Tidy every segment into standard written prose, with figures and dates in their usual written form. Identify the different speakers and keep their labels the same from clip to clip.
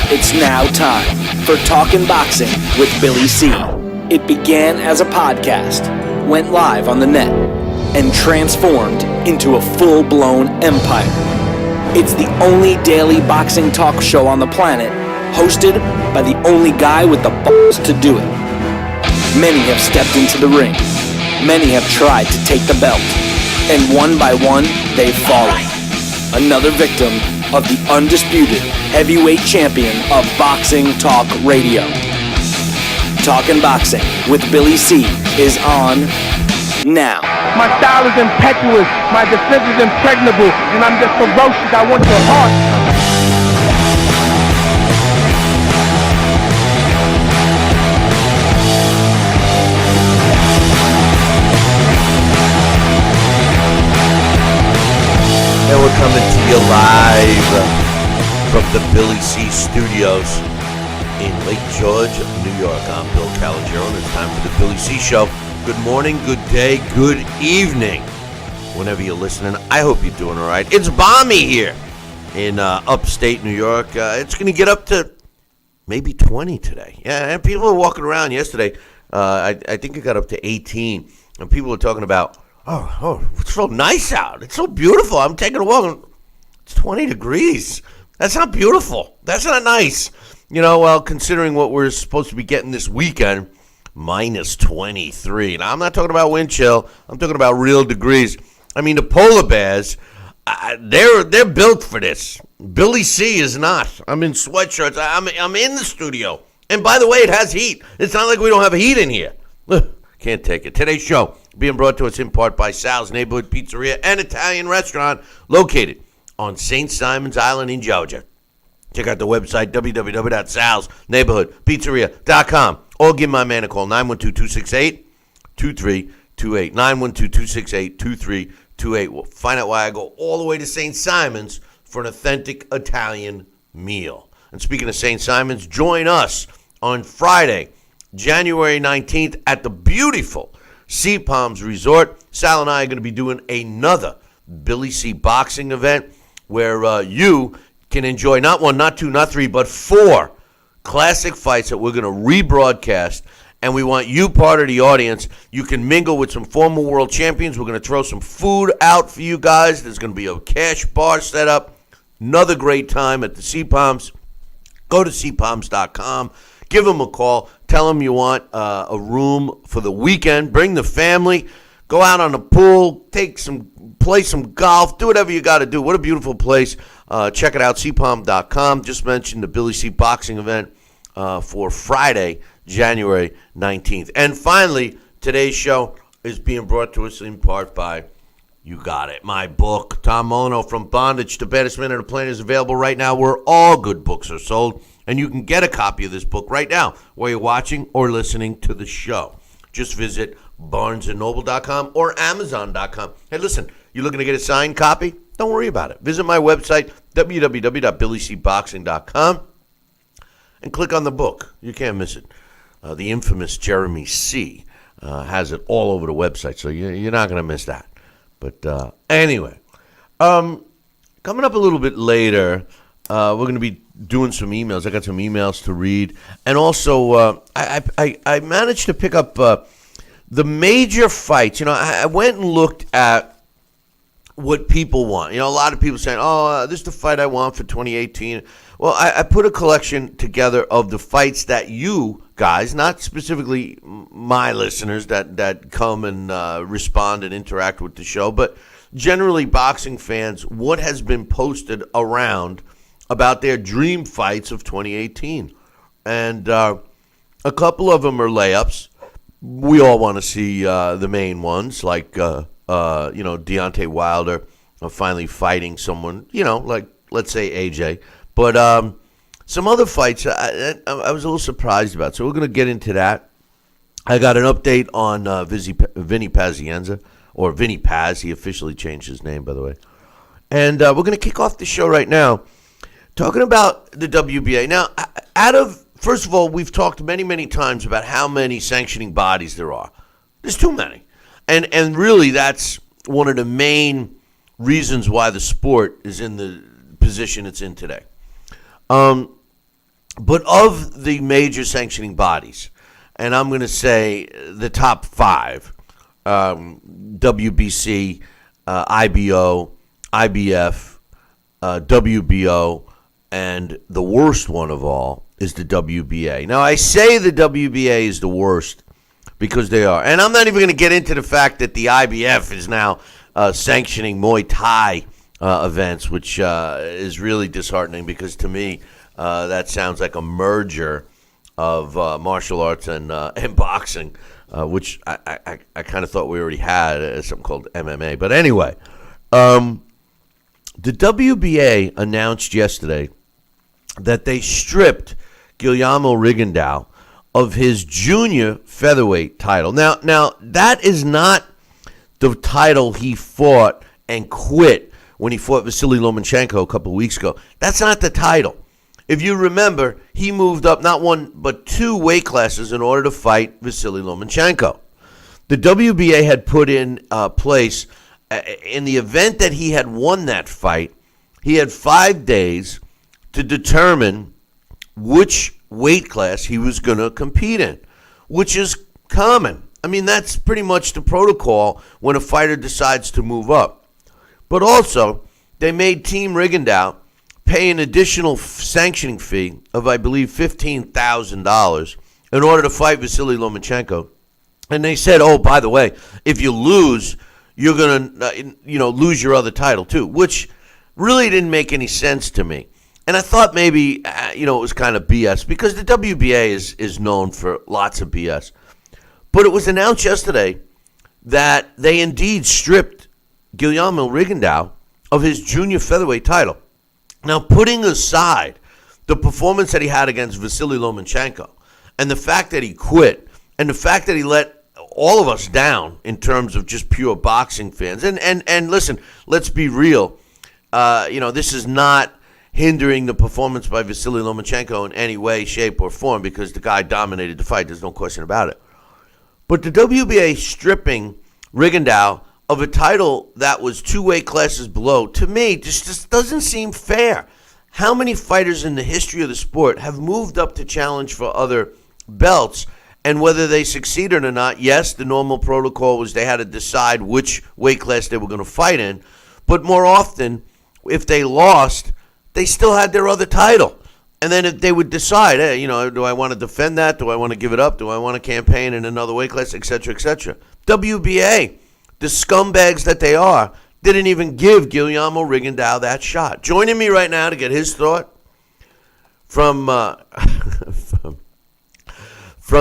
Speaker 1: It's now time for Talkin' Boxing with Billy C. It began as a podcast, went live on the net, and transformed into a full-blown empire. It's the only daily boxing talk show on the planet, hosted by the only guy with the balls to do it. Many have stepped into the ring. Many have tried to take the belt. And one by one, they've fallen. Another victim of the undisputed heavyweight champion of Boxing Talk Radio. Talkin' Boxing with Billy C is on now.
Speaker 2: My style is impetuous, my defense is impregnable, and I'm just ferocious. I want your heart.
Speaker 3: And we're coming to you live from the Billy C Studios in Lake George, New York. I'm Bill Calogero, and it's time for the Billy C Show. Good morning, good day, good evening, whenever you're listening. I hope you're doing all right. It's balmy here in upstate New York. It's going to get up to maybe 20 today. Yeah, and people were walking around yesterday. I think it got up to 18, and people were talking about, Oh, it's so nice out. It's so beautiful. I'm taking a walk. It's 20 degrees. That's not beautiful. That's not nice. You know, well, considering what we're supposed to be getting this weekend, minus 23. Now, I'm not talking about wind chill. I'm talking about real degrees. I mean, the polar bears, they're built for this. Billy C is not. I'm in sweatshirts. I'm in the studio. And by the way, it has heat. It's not like we don't have heat in here. Can't take it. Today's show being brought to us in part by Sal's Neighborhood Pizzeria and Italian Restaurant located on St. Simon's Island in Georgia. Check out the website, www.salsneighborhoodpizzeria.com, or give my man a call, 912-268-2328, 912-268-2328. We'll find out why I go all the way to St. Simon's for an authentic Italian meal. And speaking of St. Simon's, join us on Friday, January 19th at the beautiful Sea Palms Resort. Sal and I are going to be doing another Billy C boxing event where you can enjoy not one, not two, not three, but 4 classic fights that we're going to rebroadcast. And we want you part of the audience. You can mingle with some former world champions. We're going to throw some food out for you guys. There's going to be a cash bar set up. Another great time at the Sea Palms. Go to seapalms.com. Give them a call. Tell them you want a room for the weekend. Bring the family. Go out on the pool. Play some golf. Do whatever you got to do. What a beautiful place. Check it out, cpalm.com. Just mentioned the Billy C boxing event for Friday, January 19th. And finally, today's show is being brought to us in part by You Got It, my book. Tom Molyneux, From Bondage to Baddest Man on the Planet, is available right now where all good books are sold. And you can get a copy of this book right now while you're watching or listening to the show. Just visit barnesandnoble.com or amazon.com. Hey, listen, you looking to get a signed copy? Don't worry about it. Visit my website, www.billycboxing.com, and click on the book. You can't miss it. The infamous Jeremy C. has it all over the website, so you're not going to miss that. But anyway, coming up a little bit later, we're going to be doing some emails. I got some emails to read. And also, I managed to pick up the major fights. You know, I went and looked at what people want. You know, a lot of people saying, this is the fight I want for 2018. Well, I put a collection together of the fights that you guys, not specifically my listeners that come and respond and interact with the show, but generally boxing fans, what has been posted around about their dream fights of 2018. And a couple of them are layups. We all want to see the main ones, like, Deontay Wilder finally fighting someone, like, let's say AJ. But some other fights I was a little surprised about. So we're going to get into that. I got an update on Vinny Pazienza, or Vinny Paz. He officially changed his name, by the way. And we're going to kick off the show right now talking about the WBA. Now, first of all, we've talked many, many times about how many sanctioning bodies there are. There's too many. And really, that's one of the main reasons why the sport is in the position it's in today. But of the major sanctioning bodies, and I'm going to say the top five, WBC, IBO, IBF, WBO, and the worst one of all is the WBA. Now, I say the WBA is the worst because they are. And I'm not even going to get into the fact that the IBF is now sanctioning Muay Thai events, which is really disheartening because to me that sounds like a merger of martial arts and boxing, which I kind of thought we already had something called MMA. But anyway, the WBA announced yesterday that they stripped Guillermo Rigondeaux of his junior featherweight title. Now that is not the title he fought and quit when he fought Vasily Lomachenko a couple of weeks ago. That's not the title. If you remember, he moved up not one but two weight classes in order to fight Vasily Lomachenko. The WBA had put in place, in the event that he had won that fight, he had 5 days to determine which weight class he was going to compete in, which is common. I mean, that's pretty much the protocol when a fighter decides to move up. But also, they made Team Rigondeaux pay an additional sanctioning fee of, I believe, $15,000 in order to fight Vasily Lomachenko. And they said, oh, by the way, if you lose, you're going to lose your other title too, which really didn't make any sense to me. And I thought maybe, it was kind of BS because the WBA is known for lots of BS. But it was announced yesterday that they indeed stripped Guillermo Rigondeaux of his junior featherweight title. Now, putting aside the performance that he had against Vasily Lomachenko and the fact that he quit and the fact that he let all of us down in terms of just pure boxing fans. And listen, let's be real. This is not hindering the performance by Vasily Lomachenko in any way, shape, or form because the guy dominated the fight. There's no question about it. But the WBA stripping Rigondeaux of a title that was 2 weight classes below, to me, just doesn't seem fair. How many fighters in the history of the sport have moved up to challenge for other belts? And whether they succeeded or not, yes, the normal protocol was they had to decide which weight class they were going to fight in. But more often, if they lost, they still had their other title. And then if they would decide, hey, do I want to defend that? Do I want to give it up? Do I want to campaign in another weight class, et cetera, et cetera? WBA, the scumbags that they are, didn't even give Guillermo Rigondeaux that shot. Joining me right now to get his thought from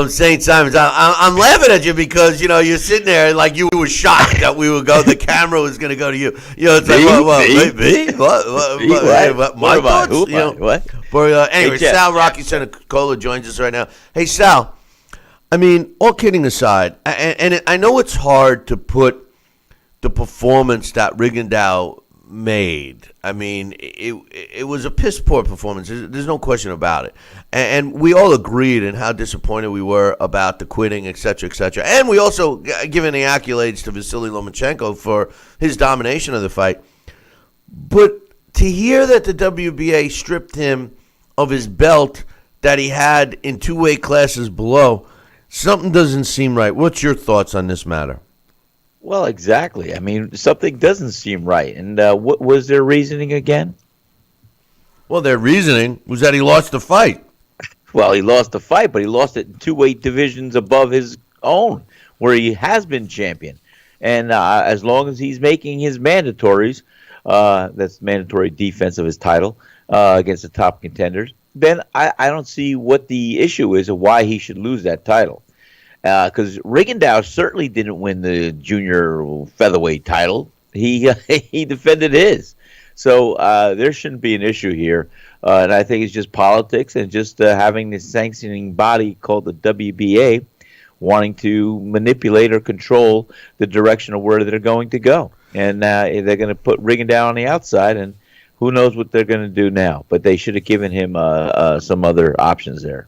Speaker 3: St. Simon's. I'm laughing at you because, you're sitting there like you were shocked that the camera was going to go to you. It's like, me? What? My thoughts?
Speaker 4: What?
Speaker 3: Anyway,
Speaker 4: Hey,
Speaker 3: Sal Rocky Cenicola joins us right now. Hey, Sal, I mean, all kidding aside, and I know it's hard to put the performance that Rigondeaux made. I mean, it was a piss poor performance. There's no question about it. And we all agreed in how disappointed we were about the quitting, et cetera, et cetera. And we also given the accolades to Vasily Lomachenko for his domination of the fight. But to hear that the WBA stripped him of his belt that he had in 2 weight classes below, something doesn't seem right. What's your thoughts on this matter?
Speaker 4: Well, exactly. I mean, something doesn't seem right. And what was their reasoning again?
Speaker 3: Well, their reasoning was that he lost the fight.
Speaker 4: Well, he lost the fight, but he lost it in 2 weight divisions above his own, where he has been champion. And as long as he's making his mandatories, that's mandatory defense of his title against the top contenders, then I don't see what the issue is of why he should lose that title. Because Rigondeaux certainly didn't win the junior featherweight title. He defended his. So there shouldn't be an issue here. And I think it's just politics and just having this sanctioning body called the WBA wanting to manipulate or control the direction of where they're going to go. And they're going to put Rigondeaux on the outside, and who knows what they're going to do now. But they should have given him some other options there.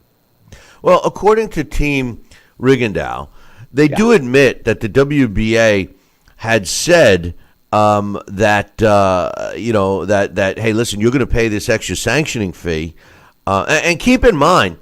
Speaker 3: Well, according to Team Rigondeaux, they do admit that the WBA had said that hey, listen, you're going to pay this extra sanctioning fee And keep in mind,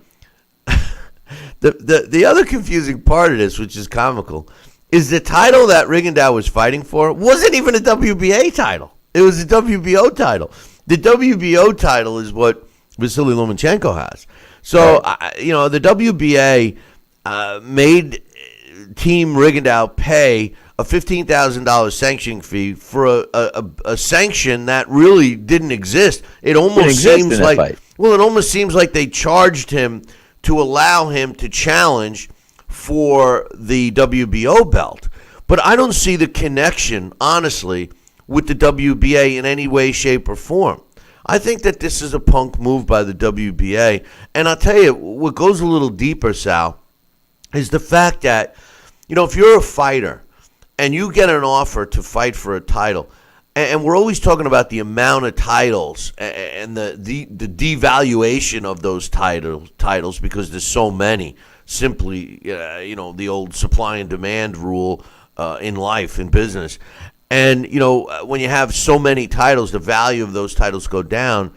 Speaker 3: the other confusing part of this, which is comical, is the title that Rigondeaux was fighting for wasn't even a WBA title. It was a WBO title. The WBO title is what Vasily Lomachenko has. So, the WBA made Team Rigondeaux pay a $15,000 sanctioning fee for a sanction that really didn't exist. It almost seems like it almost seems like they charged him to allow him to challenge for the WBO belt. But I don't see the connection, honestly, with the WBA in any way, shape, or form. I think that this is a punk move by the WBA. And I'll tell you, what goes a little deeper, Sal, is the fact that, if you're a fighter and you get an offer to fight for a title, and we're always talking about the amount of titles and the devaluation of those titles because there's so many. Simply, the old supply and demand rule in life, in business. And, when you have so many titles, the value of those titles go down.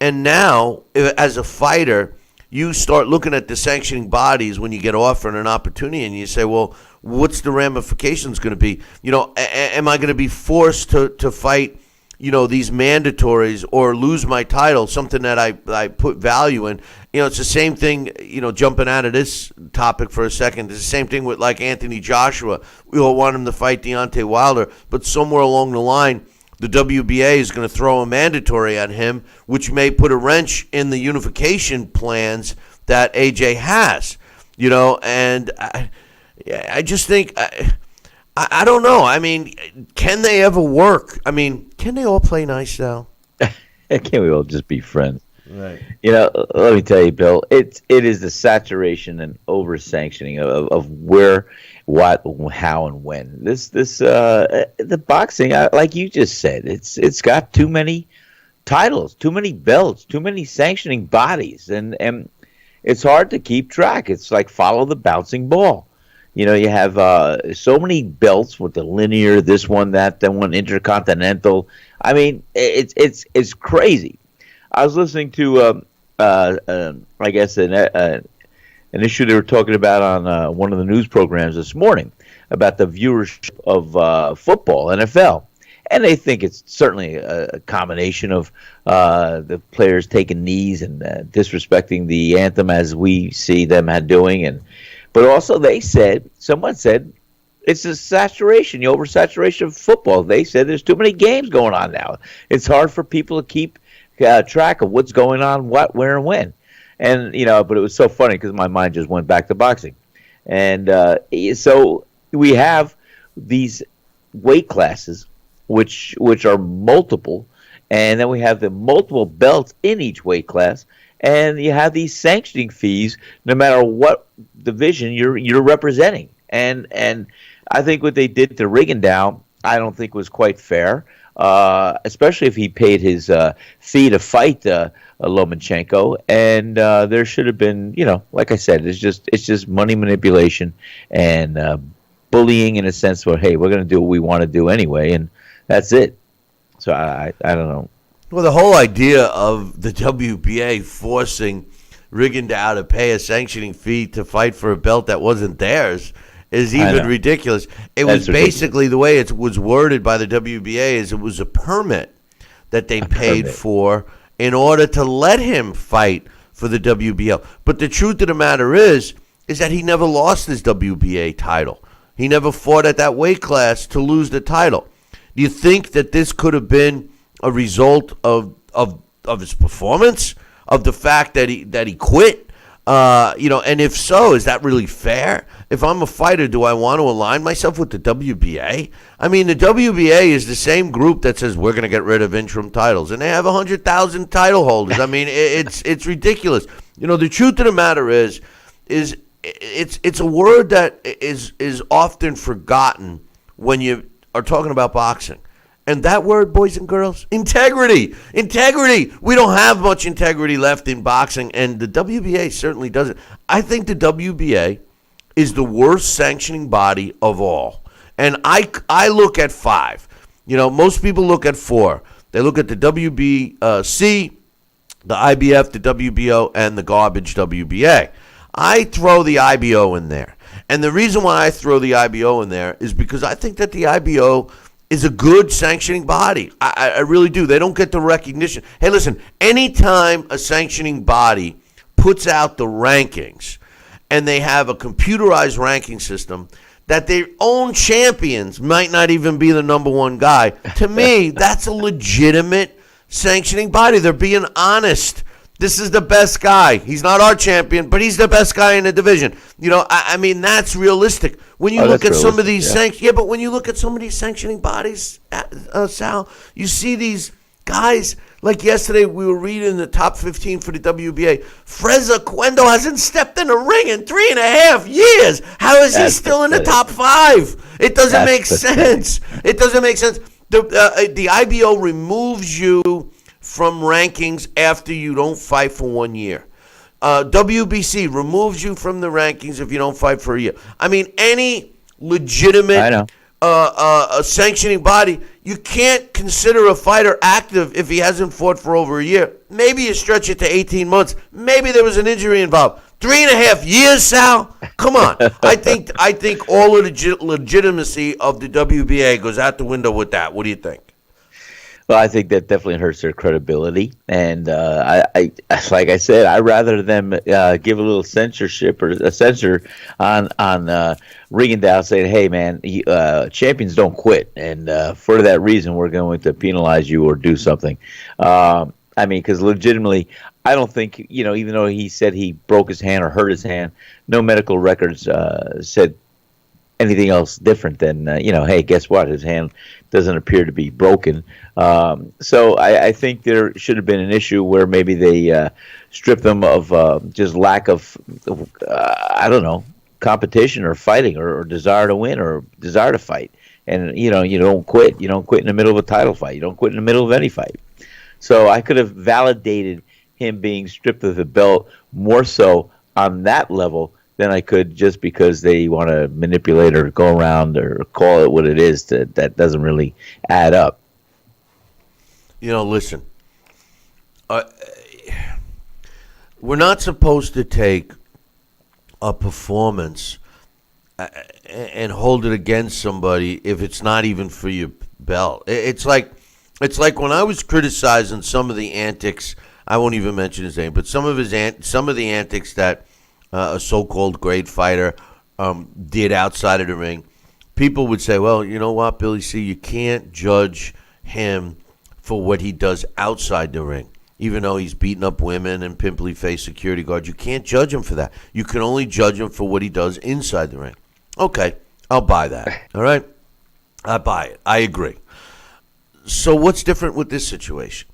Speaker 3: And now, as a fighter, you start looking at the sanctioning bodies when you get offered an opportunity and you say, well, what's the ramifications going to be? Am I going to be forced to fight, these mandatories or lose my title, something that I put value in? It's the same thing, jumping out of this topic for a second. It's the same thing with like Anthony Joshua. We all want him to fight Deontay Wilder, but somewhere along the line, the WBA is going to throw a mandatory at him, which may put a wrench in the unification plans that AJ has, and I just think, I don't know. I mean, can they ever work? I mean, can they all play nice now?
Speaker 4: Can't we all just be friends?
Speaker 3: Right.
Speaker 4: Let me tell you, Bill, it is the saturation and over sanctioning of where, what, how, and when. The boxing, like you just said, it's got too many titles, too many belts, too many sanctioning bodies, and it's hard to keep track. It's like follow the bouncing ball. You have so many belts with the linear, this one, that one, intercontinental. I mean, it's crazy. I was listening to, I guess, an issue they were talking about on one of the news programs this morning about the viewership of football, NFL. And they think it's certainly a combination of the players taking knees and disrespecting the anthem as we see them doing. But also someone said, it's a saturation, the oversaturation of football. They said there's too many games going on now. It's hard for people to keep track of what's going on, what, where, and when. And, but it was so funny because my mind just went back to boxing. And so we have these weight classes, which are multiple, and then we have the multiple belts in each weight class, and you have these sanctioning fees no matter what division you're representing. And I think what they did to Rigondeaux, I don't think was quite fair. Especially if he paid his fee to fight Lomachenko, and there should have been, like I said, it's just money manipulation and bullying in a sense where, hey, we're going to do what we want to do anyway, and that's it. So I don't know.
Speaker 3: Well, the whole idea of the WBA forcing Rigondeaux to pay a sanctioning fee to fight for a belt that wasn't theirs is even ridiculous. It was basically the way it was worded by the WBA is it was a permit that they paid for in order to let him fight for the WBO. But the truth of the matter is that he never lost his WBA title. He never fought at that weight class to lose the title. Do you think that this could have been a result of his performance, of the fact that he quit? And if so, is that really fair? If I'm a fighter, do I want to align myself with the WBA? I mean, the WBA is the same group that says we're going to get rid of interim titles, and they have 100,000 title holders. I mean, it's ridiculous. The truth of the matter is it's a word that is often forgotten when you are talking about boxing. And that word, boys and girls, integrity. Integrity. We don't have much integrity left in boxing, and the WBA certainly doesn't. I think the WBA is the worst sanctioning body of all. And I look at 5. Most people look at 4. They look at the WBC, the IBF, the WBO, and the garbage WBA. I throw the IBO in there. And the reason why I throw the IBO in there is because I think that the IBO is a good sanctioning body. I really do. They don't get the recognition. Hey, listen, anytime a sanctioning body puts out the rankings and they have a computerized ranking system that their own champions might not even be the number one guy, to me, that's a legitimate sanctioning body. They're being honest. This is the best guy. He's not our champion, but he's the best guy in the division. You know, I mean, that's realistic. When you look at some of these but when you look at some of these sanctioning bodies, Sal, you see these guys. Like yesterday, we were reading the top 15 for the WBA. Freza Cuendo hasn't stepped in the ring in 3.5 years. How is he still in the top 5? It doesn't make sense. It doesn't make sense. The IBO removes you from rankings after you don't fight for 1 year. WBC removes you from the rankings if you don't fight for a year. I mean, any legitimate sanctioning body, you can't consider a fighter active if he hasn't fought for over a year. Maybe you stretch it to 18 months. Maybe there was an injury involved. 3.5 years, Sal? Come on. I think all of the legitimacy of the WBA goes out the window with that. What do you think?
Speaker 4: Well, I think that definitely hurts their credibility, and I like I said, I'd rather them give a little censorship or a censor on Rigondeaux saying, "Hey, man, champions don't quit, and for that reason, we're going to penalize you or do something." I mean, because legitimately, I don't think even though he said he broke his hand or hurt his hand, no medical records said anything else different than hey, guess what? His hand doesn't appear to be broken. So I think there should have been an issue where maybe they stripped them of just lack of I don't know, competition or fighting or desire to win or desire to fight. And you don't quit. You don't quit in the middle of a title fight. You don't quit in the middle of any fight. So I could have validated him being stripped of the belt more so on that level than I could just because they want to manipulate or go around or call it what it is that doesn't really add up.
Speaker 3: Listen, we're not supposed to take a performance and hold it against somebody if it's not even for your belt. It's like when I was criticizing some of the antics. I won't even mention his name, but some of the antics that a so-called great fighter did outside of the ring. People would say, well, you know what, Billy C., you can't judge him for what he does outside the ring. Even though he's beating up women and pimply-faced security guards, you can't judge him for that. You can only judge him for what he does inside the ring. Okay, I'll buy that. All right? I buy it. I agree. So what's different with this situation?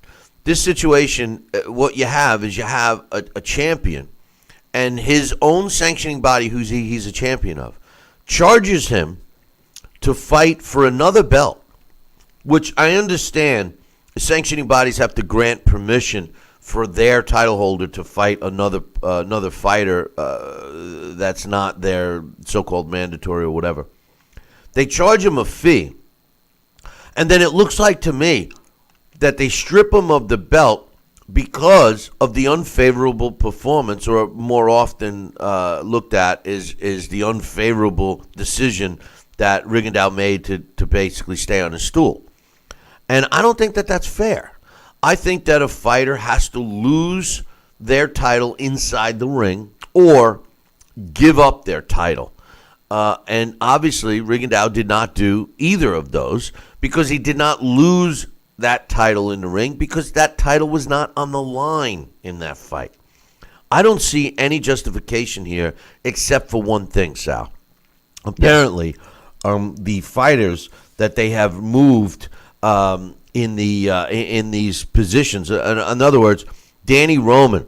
Speaker 3: This situation, what you have is a champion, and his own sanctioning body, he's a champion of, charges him to fight for another belt, which I understand the sanctioning bodies have to grant permission for their title holder to fight another fighter that's not their so-called mandatory or whatever. They charge him a fee, and then it looks like to me that they strip him of the belt because of the unfavorable performance, or more often looked at is the unfavorable decision that Rigondeaux made to basically stay on his stool. And I don't think that that's fair. I think that a fighter has to lose their title inside the ring or give up their title. And obviously Rigondeaux did not do either of those because he did not lose that title in the ring because that title was not on the line in that fight. I don't see any justification here except for one thing, Sal. Apparently, the fighters that they have moved in these positions, in other words, Danny Roman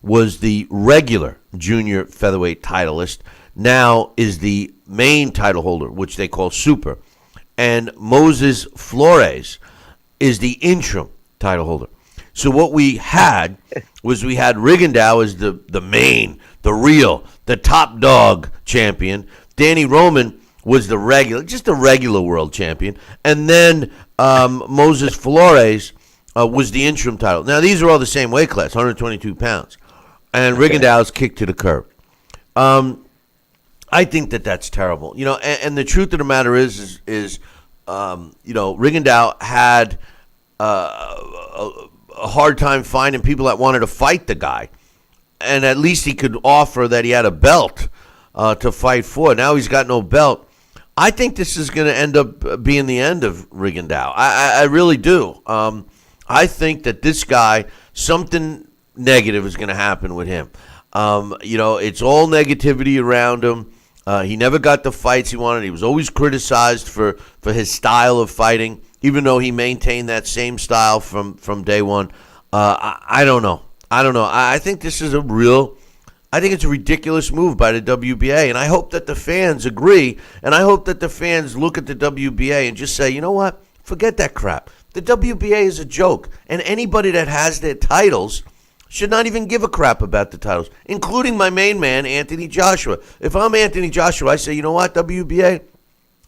Speaker 3: was the regular junior featherweight titleist, now is the main title holder, which they call super, and Moses Flores is the interim title holder. So what we had was Rigondeaux as the main, the real, the top dog champion. Danny Roman was just a regular world champion. And then Moses Flores was the interim title. Now, these are all the same weight class, 122 pounds. And Rigondeaux's kicked to the curb. I think that's terrible. And the truth of the matter is Rigondeaux had a hard time finding people that wanted to fight the guy. And at least he could offer that he had a belt to fight for. Now he's got no belt. I think this is going to end up being the end of Rigondeaux. I really do. I think that this guy, something negative is going to happen with him. It's all negativity around him. He never got the fights he wanted. He was always criticized for his style of fighting, even though he maintained that same style from day one. I don't know. I think this is I think it's a ridiculous move by the WBA, and I hope that the fans agree, and I hope that the fans look at the WBA and just say, you know what? Forget that crap. The WBA is a joke, and anybody that has their titles should not even give a crap about the titles, including my main man, Anthony Joshua. If I'm Anthony Joshua, I say, you know what, WBA?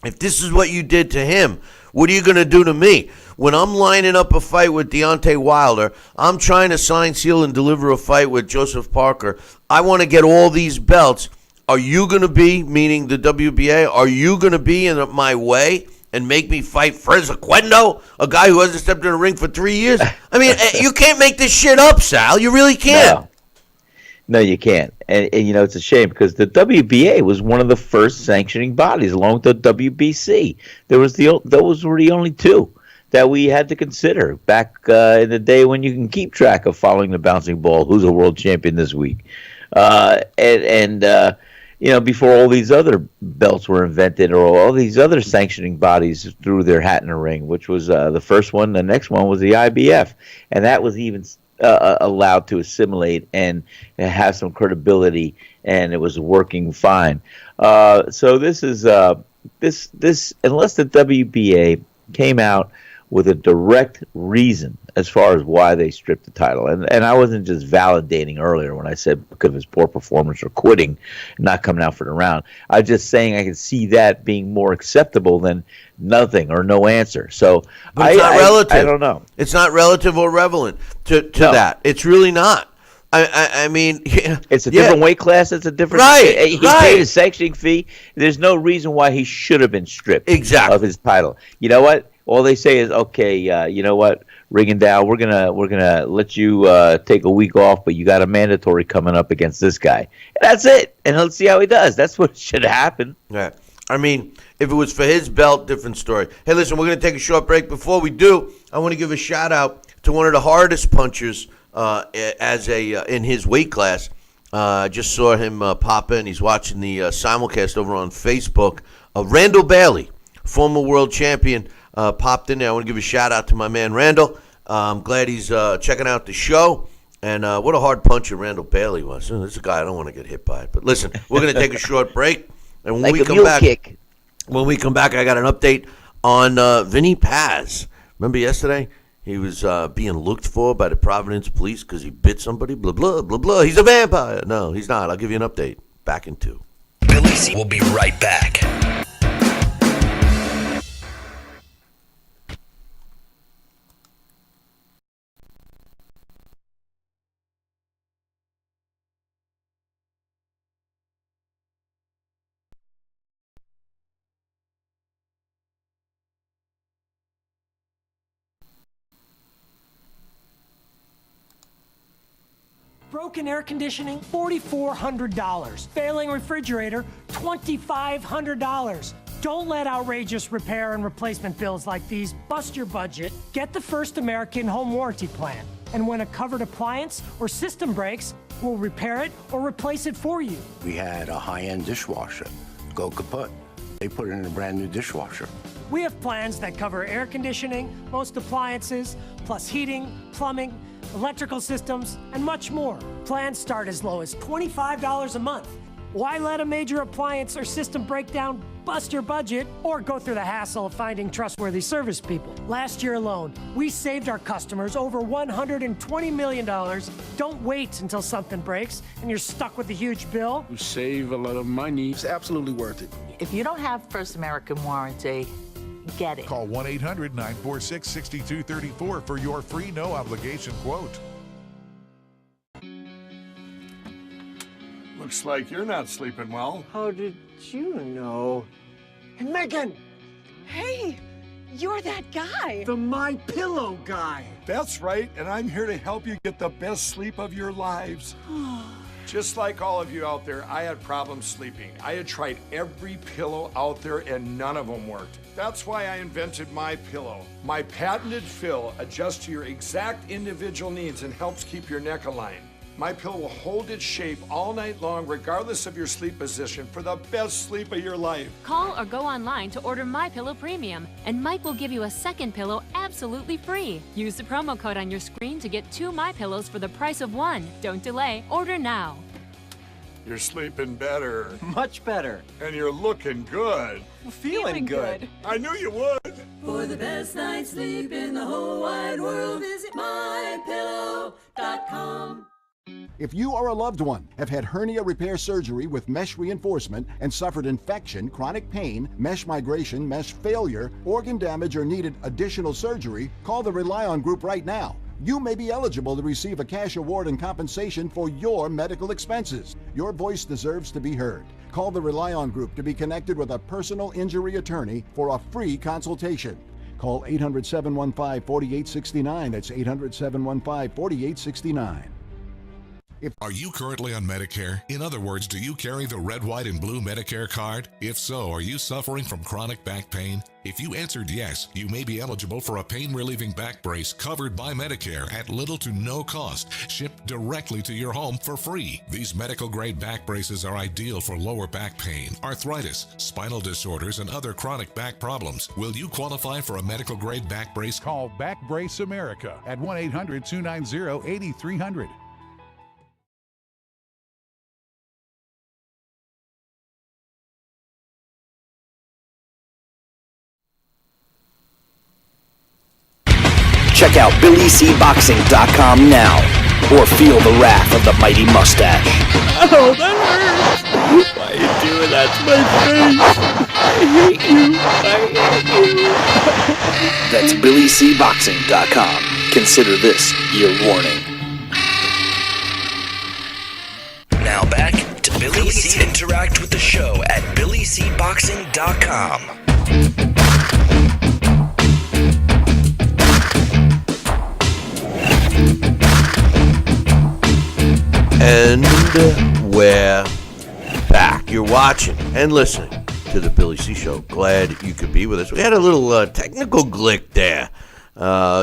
Speaker 3: If this is what you did to him, what are you going to do to me? When I'm lining up a fight with Deontay Wilder, I'm trying to sign, seal, and deliver a fight with Joseph Parker. I want to get all these belts. Are you going to be, meaning the WBA, are you going to be in my way and make me fight Frezequendo, a guy who hasn't stepped in a ring for 3 years? I mean, you can't make this shit up, Sal. You really can't.
Speaker 4: No, you can't. And it's a shame because the WBA was one of the first sanctioning bodies along with the WBC. Those were the only two that we had to consider back in the day when you can keep track of following the bouncing ball, who's a world champion this week. Before all these other belts were invented or all these other sanctioning bodies threw their hat in the ring, which was the first one. The next one was the IBF. And that was even allowed to assimilate and have some credibility, and it was working fine. So this is this unless the WBA came out with a direct reason as far as why they stripped the title. And I wasn't just validating earlier when I said because of his poor performance or quitting, not coming out for the round. I was just saying I could see that being more acceptable than nothing or no answer. So
Speaker 3: but it's not relative.
Speaker 4: I don't know.
Speaker 3: It's not relative or relevant to that. It's really not. I mean,
Speaker 4: it's a different weight class. It's a different. He paid a sanctioning fee. There's no reason why he should have been stripped of his title. You know what? All they say is, okay, you know what, Rigondeaux, we're gonna let you take a week off, but you got a mandatory coming up against this guy. And that's it. And let's see how he does. That's what should happen.
Speaker 3: Yeah. I mean, if it was for his belt, different story. Hey, listen, we're going to take a short break. Before we do, I want to give a shout-out to one of the hardest punchers in his weight class. Just saw him pop in. He's watching the simulcast over on Facebook. Randall Bailey, former world champion, popped in there. I want to give a shout-out to my man Randall. I'm glad he's checking out the show. And what a hard puncher Randall Bailey was. This is a guy I don't want to get hit by. But listen, we're going to take a short break. And when we come back, I got an update on Vinny Paz. Remember yesterday? He was being looked for by the Providence police because he bit somebody. Blah, blah, blah, blah. He's a vampire. No, he's not. I'll give you an update. Back in 2.
Speaker 1: Billy C will be right back.
Speaker 5: Broken air conditioning, $4,400. Failing refrigerator, $2,500. Don't let outrageous repair and replacement bills like these bust your budget. Get the First American Home Warranty Plan. And when a covered appliance or system breaks, we'll repair it or replace it for you.
Speaker 6: We had a high-end dishwasher go kaput. They put it in a brand new dishwasher.
Speaker 5: We have plans that cover air conditioning, most appliances, plus heating, plumbing, electrical systems, and much more. Plans start as low as $25 a month. Why let a major appliance or system breakdown bust your budget or go through the hassle of finding trustworthy service people? Last year alone, we saved our customers over $120 million. Don't wait until something breaks and you're stuck with a huge bill.
Speaker 7: You save a lot of money. It's absolutely worth it.
Speaker 8: If you don't have First American Warranty,
Speaker 7: get it.
Speaker 8: Call 1-800-946-6234 for your free no-obligation quote.
Speaker 9: Looks like you're not sleeping well.
Speaker 10: How did you know? And Megan!
Speaker 11: Hey, you're that guy.
Speaker 10: The My Pillow guy.
Speaker 9: That's right, and I'm here to help you get the best sleep of your lives. Just like all of you out there, I had problems sleeping. I had tried every pillow out there and none of them worked. That's why I invented My Pillow. My patented fill adjusts to your exact individual needs and helps keep your neck aligned. My Pillow will hold its shape all night long, regardless of your sleep position, for the best sleep of your life.
Speaker 12: Call or go online to order My Pillow Premium, and Mike will give you a second pillow absolutely free. Use the promo code on your screen to get 2 My Pillows for the price of 1. Don't delay. Order now.
Speaker 9: You're sleeping better.
Speaker 10: Much better.
Speaker 9: And you're looking good.
Speaker 10: Feeling good.
Speaker 9: I knew you would.
Speaker 13: For the best night's sleep in the whole wide world, visit mypillow.com.
Speaker 14: If you or a loved one have had hernia repair surgery with mesh reinforcement and suffered infection, chronic pain, mesh migration, mesh failure, organ damage, or needed additional surgery, call the Rely On Group right now. You may be eligible to receive a cash award and compensation for your medical expenses. Your voice deserves to be heard. Call the Rely On Group to be connected with a personal injury attorney for a free consultation. Call 800-715-4869. That's 800-715-4869.
Speaker 8: Are you currently on Medicare? In other words, do you carry the red, white, and blue Medicare card? If so, are you suffering from chronic back pain? If you answered yes, you may be eligible for a pain-relieving back brace covered by Medicare at little to no cost, shipped directly to your home for free. These medical-grade back braces are ideal for lower back pain, arthritis, spinal disorders, and other chronic back problems. Will you qualify for a medical-grade back brace? Call Back Brace America at 1-800-290-8300.
Speaker 1: Check out BillyCBoxing.com now, or feel the wrath of the mighty mustache.
Speaker 13: Oh, that hurts. Why are you doing that to my face? I hate you.
Speaker 1: That's BillyCBoxing.com. Consider this your warning. Now back to Billy C. Interact with the show at BillyCBoxing.com.
Speaker 3: And we're back. You're watching and listening to the Billy C. Show. Glad you could be with us. We had a little technical glitch there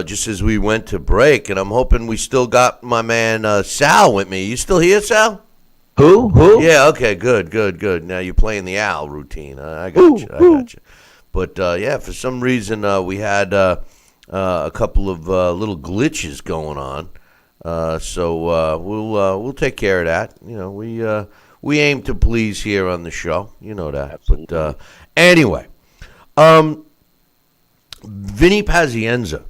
Speaker 3: just as we went to break, and I'm hoping we still got my man Sal with me. You still here, Sal?
Speaker 4: Who?
Speaker 3: Yeah, okay, good. Now you're playing the Al routine. I got you. But, yeah, for some reason we had a couple of little glitches going on. So we'll take care of that. You know, we aim to please here on the show. You know that.
Speaker 4: Absolutely.
Speaker 3: But anyway, Vinny Pazienza.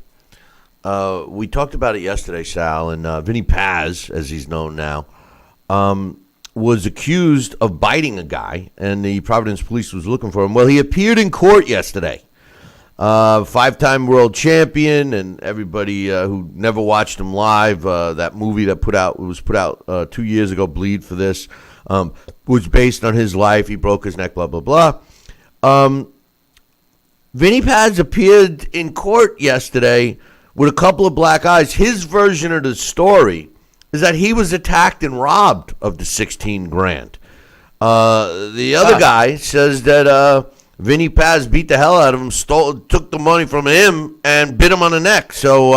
Speaker 3: We talked about it yesterday, Sal, and Vinny Paz, as he's known now, was accused of biting a guy, and the Providence police was looking for him. Well, he appeared in court yesterday. 5-time world champion, and everybody who never watched him live, that movie that was put out 2 years ago, Bleed for This, was based on his life. He broke his neck, blah, blah, blah. Vinny Paz appeared in court yesterday with a couple of black eyes. His version of the story is that he was attacked and robbed of the $16,000. The other guy says that Vinny Paz beat the hell out of him, took the money from him, and bit him on the neck. So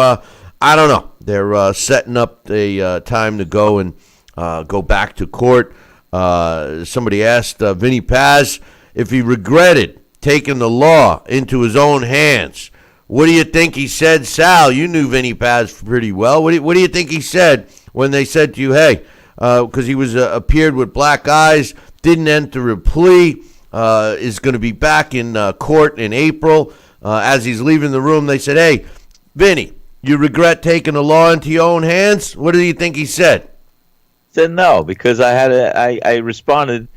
Speaker 3: I don't know. They're setting up a time to go and go back to court. Somebody asked Vinny Paz if he regretted taking the law into his own hands. What do you think he said, Sal? You knew Vinny Paz pretty well. What do you think he said when they said to you, hey, because he was appeared with black eyes, didn't enter a plea, is going to be back in court in April. As he's leaving the room, they said, hey, Vinny, you regret taking the law into your own hands? What do you think he said?
Speaker 4: Said no, because I responded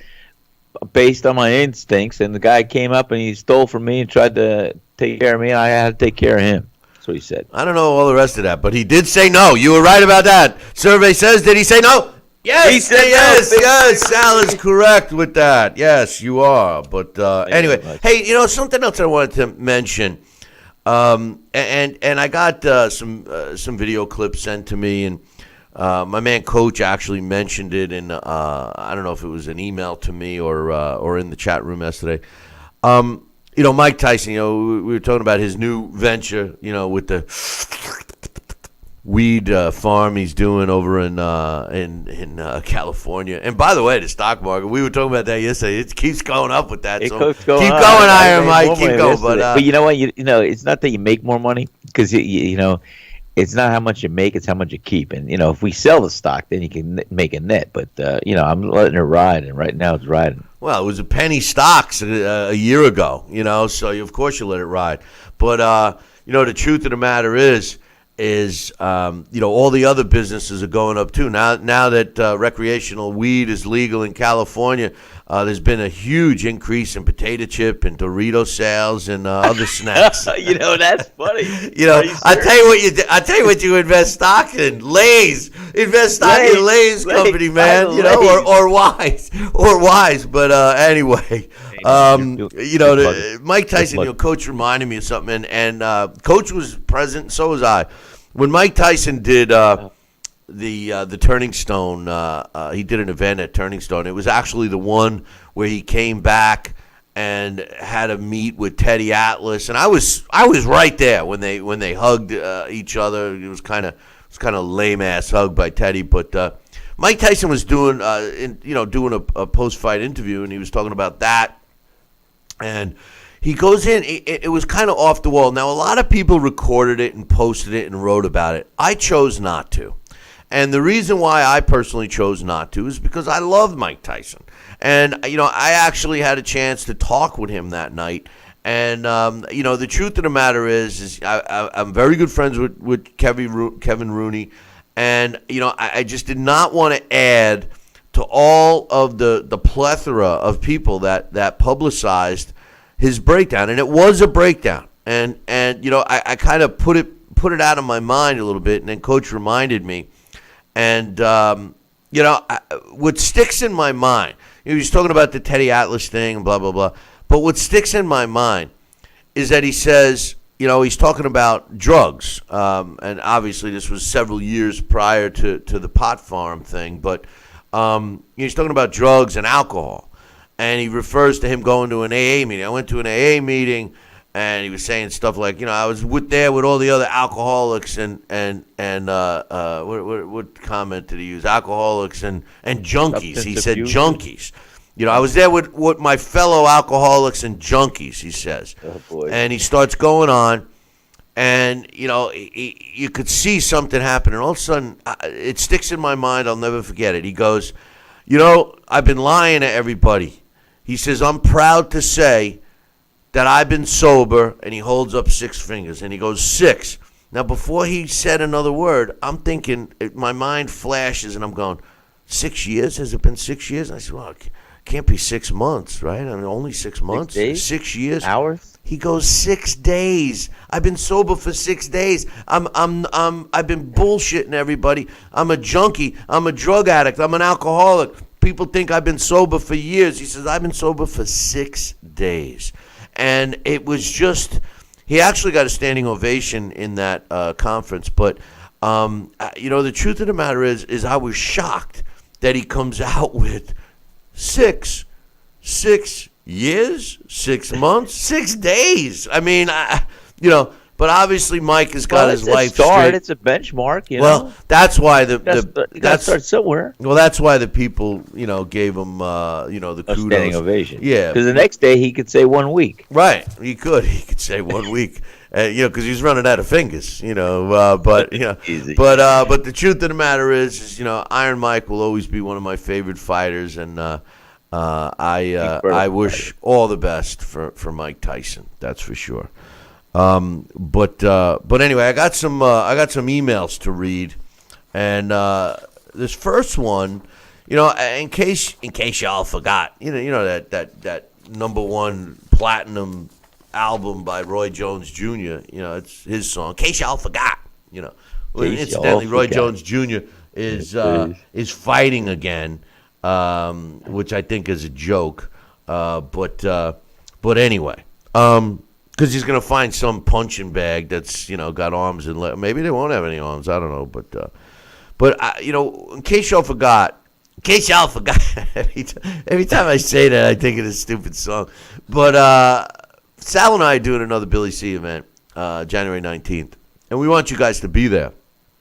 Speaker 4: based on my instincts, and the guy came up and he stole from me and tried to take care of me, and I had to take care of him. That's what he said.
Speaker 3: I don't know all the rest of that, but he did say no. You were right about that. Survey says, did he say no? Yes,
Speaker 4: he said
Speaker 3: yes,
Speaker 4: no.
Speaker 3: yes. Sal is correct with that. Yes, you are. But anyway, hey, something else I wanted to mention. And I got some video clips sent to me, and my man Coach actually mentioned it in I don't know if it was an email to me or in the chat room yesterday. Mike Tyson. We were talking about his new venture. With the weed farm he's doing over in California. And by the way, the stock market, we were talking about that yesterday. It keeps going up with that.
Speaker 4: Keep
Speaker 3: going,
Speaker 4: Iron
Speaker 3: Mike. Keep going.
Speaker 4: But you know what? It's not that you make more money, because it's not how much you make; it's how much you keep. And if we sell the stock, then you can make a net. But I'm letting it ride, and right now it's riding.
Speaker 3: Well, it was a penny stocks a year ago. So of course you let it ride. But the truth of the matter is all the other businesses are going up too. Now that recreational weed is legal in California, there's been a huge increase in potato chip and Dorito sales and other snacks.
Speaker 4: That's funny.
Speaker 3: I tell you what you invest stock in. Lay's. Invest stock in Lay's company, man. Or Wise. But anyway, Mike Tyson, Coach reminded me of something, and Coach was present, so was I. When Mike Tyson did the Turning Stone, he did an event at Turning Stone. It was actually the one where he came back and had a meet with Teddy Atlas, and I was right there when they hugged each other. It was kind of lame ass hug by Teddy, but Mike Tyson was doing a post fight interview, and he was talking about that, and he goes in. It was kind of off the wall. Now, a lot of people recorded it and posted it and wrote about it. I chose not to. And the reason why I personally chose not to is because I love Mike Tyson. And, I actually had a chance to talk with him that night. And, the truth of the matter is I'm very good friends with Kevin Rooney. And, I just did not want to add to all of the plethora of people that publicized his breakdown, and it was a breakdown, and I kind of put it out of my mind a little bit, and then Coach reminded me, and what sticks in my mind, he was talking about the Teddy Atlas thing and blah blah blah, but what sticks in my mind is that he says, he's talking about drugs, and obviously this was several years prior to the pot farm thing, but he's talking about drugs and alcohol. And he refers to him going to an AA meeting. I went to an AA meeting, and he was saying stuff like, I was there with all the other alcoholics and what comment did he use? Alcoholics and junkies. He said junkies. I was there with my fellow alcoholics and junkies, he says.
Speaker 4: Oh, boy. And
Speaker 3: he starts going on, and, you could see something happen. And all of a sudden, it sticks in my mind. I'll never forget it. He goes, I've been lying to everybody. He says, I'm proud to say that I've been sober, and he holds up 6 fingers, and he goes, 6. Now, before he said another word, I'm thinking, my mind flashes, and I'm going, 6 years? Has it been 6 years? And I said, well, it can't be 6 months, right? I mean, only 6 months?
Speaker 4: 6 days?
Speaker 3: 6 years?
Speaker 4: Hours?
Speaker 3: He goes, 6 days. I've been sober for 6 days. I've been bullshitting everybody. I'm a junkie. I'm a drug addict. I'm an alcoholic. People think I've been sober for years. He says, I've been sober for 6 days. And it was just, he actually got a standing ovation in that conference. But, the truth of the matter is I was shocked that he comes out with 6 years, 6 months, 6 days. I mean, but obviously Mike has got his life straight.
Speaker 4: It's a benchmark,
Speaker 3: Well, that's why you
Speaker 4: got to start somewhere.
Speaker 3: Well, that's why the people, gave him, the kudos.
Speaker 4: A standing ovation.
Speaker 3: Yeah.
Speaker 4: Because the next day he could say 1 week.
Speaker 3: Right. He could say 1 week. Because he's running out of fingers. But the truth of the matter is Iron Mike will always be one of my favorite fighters, and I wish all the best for Mike Tyson. That's for sure. But anyway, I got some emails to read, and this first one, in case y'all forgot, that number one platinum album by Roy Jones Jr. It's his song. In case y'all forgot, Well,
Speaker 4: Case
Speaker 3: incidentally,
Speaker 4: y'all
Speaker 3: Roy
Speaker 4: forgot.
Speaker 3: Jones Jr. is fighting again, which I think is a joke. But anyway, because he's gonna find some punching bag that's got arms and maybe they won't have any arms. I don't know, but in case y'all forgot. Every time I say that, I think of this stupid song. But Sal and I are doing another Billy C event, January 19th, and we want you guys to be there.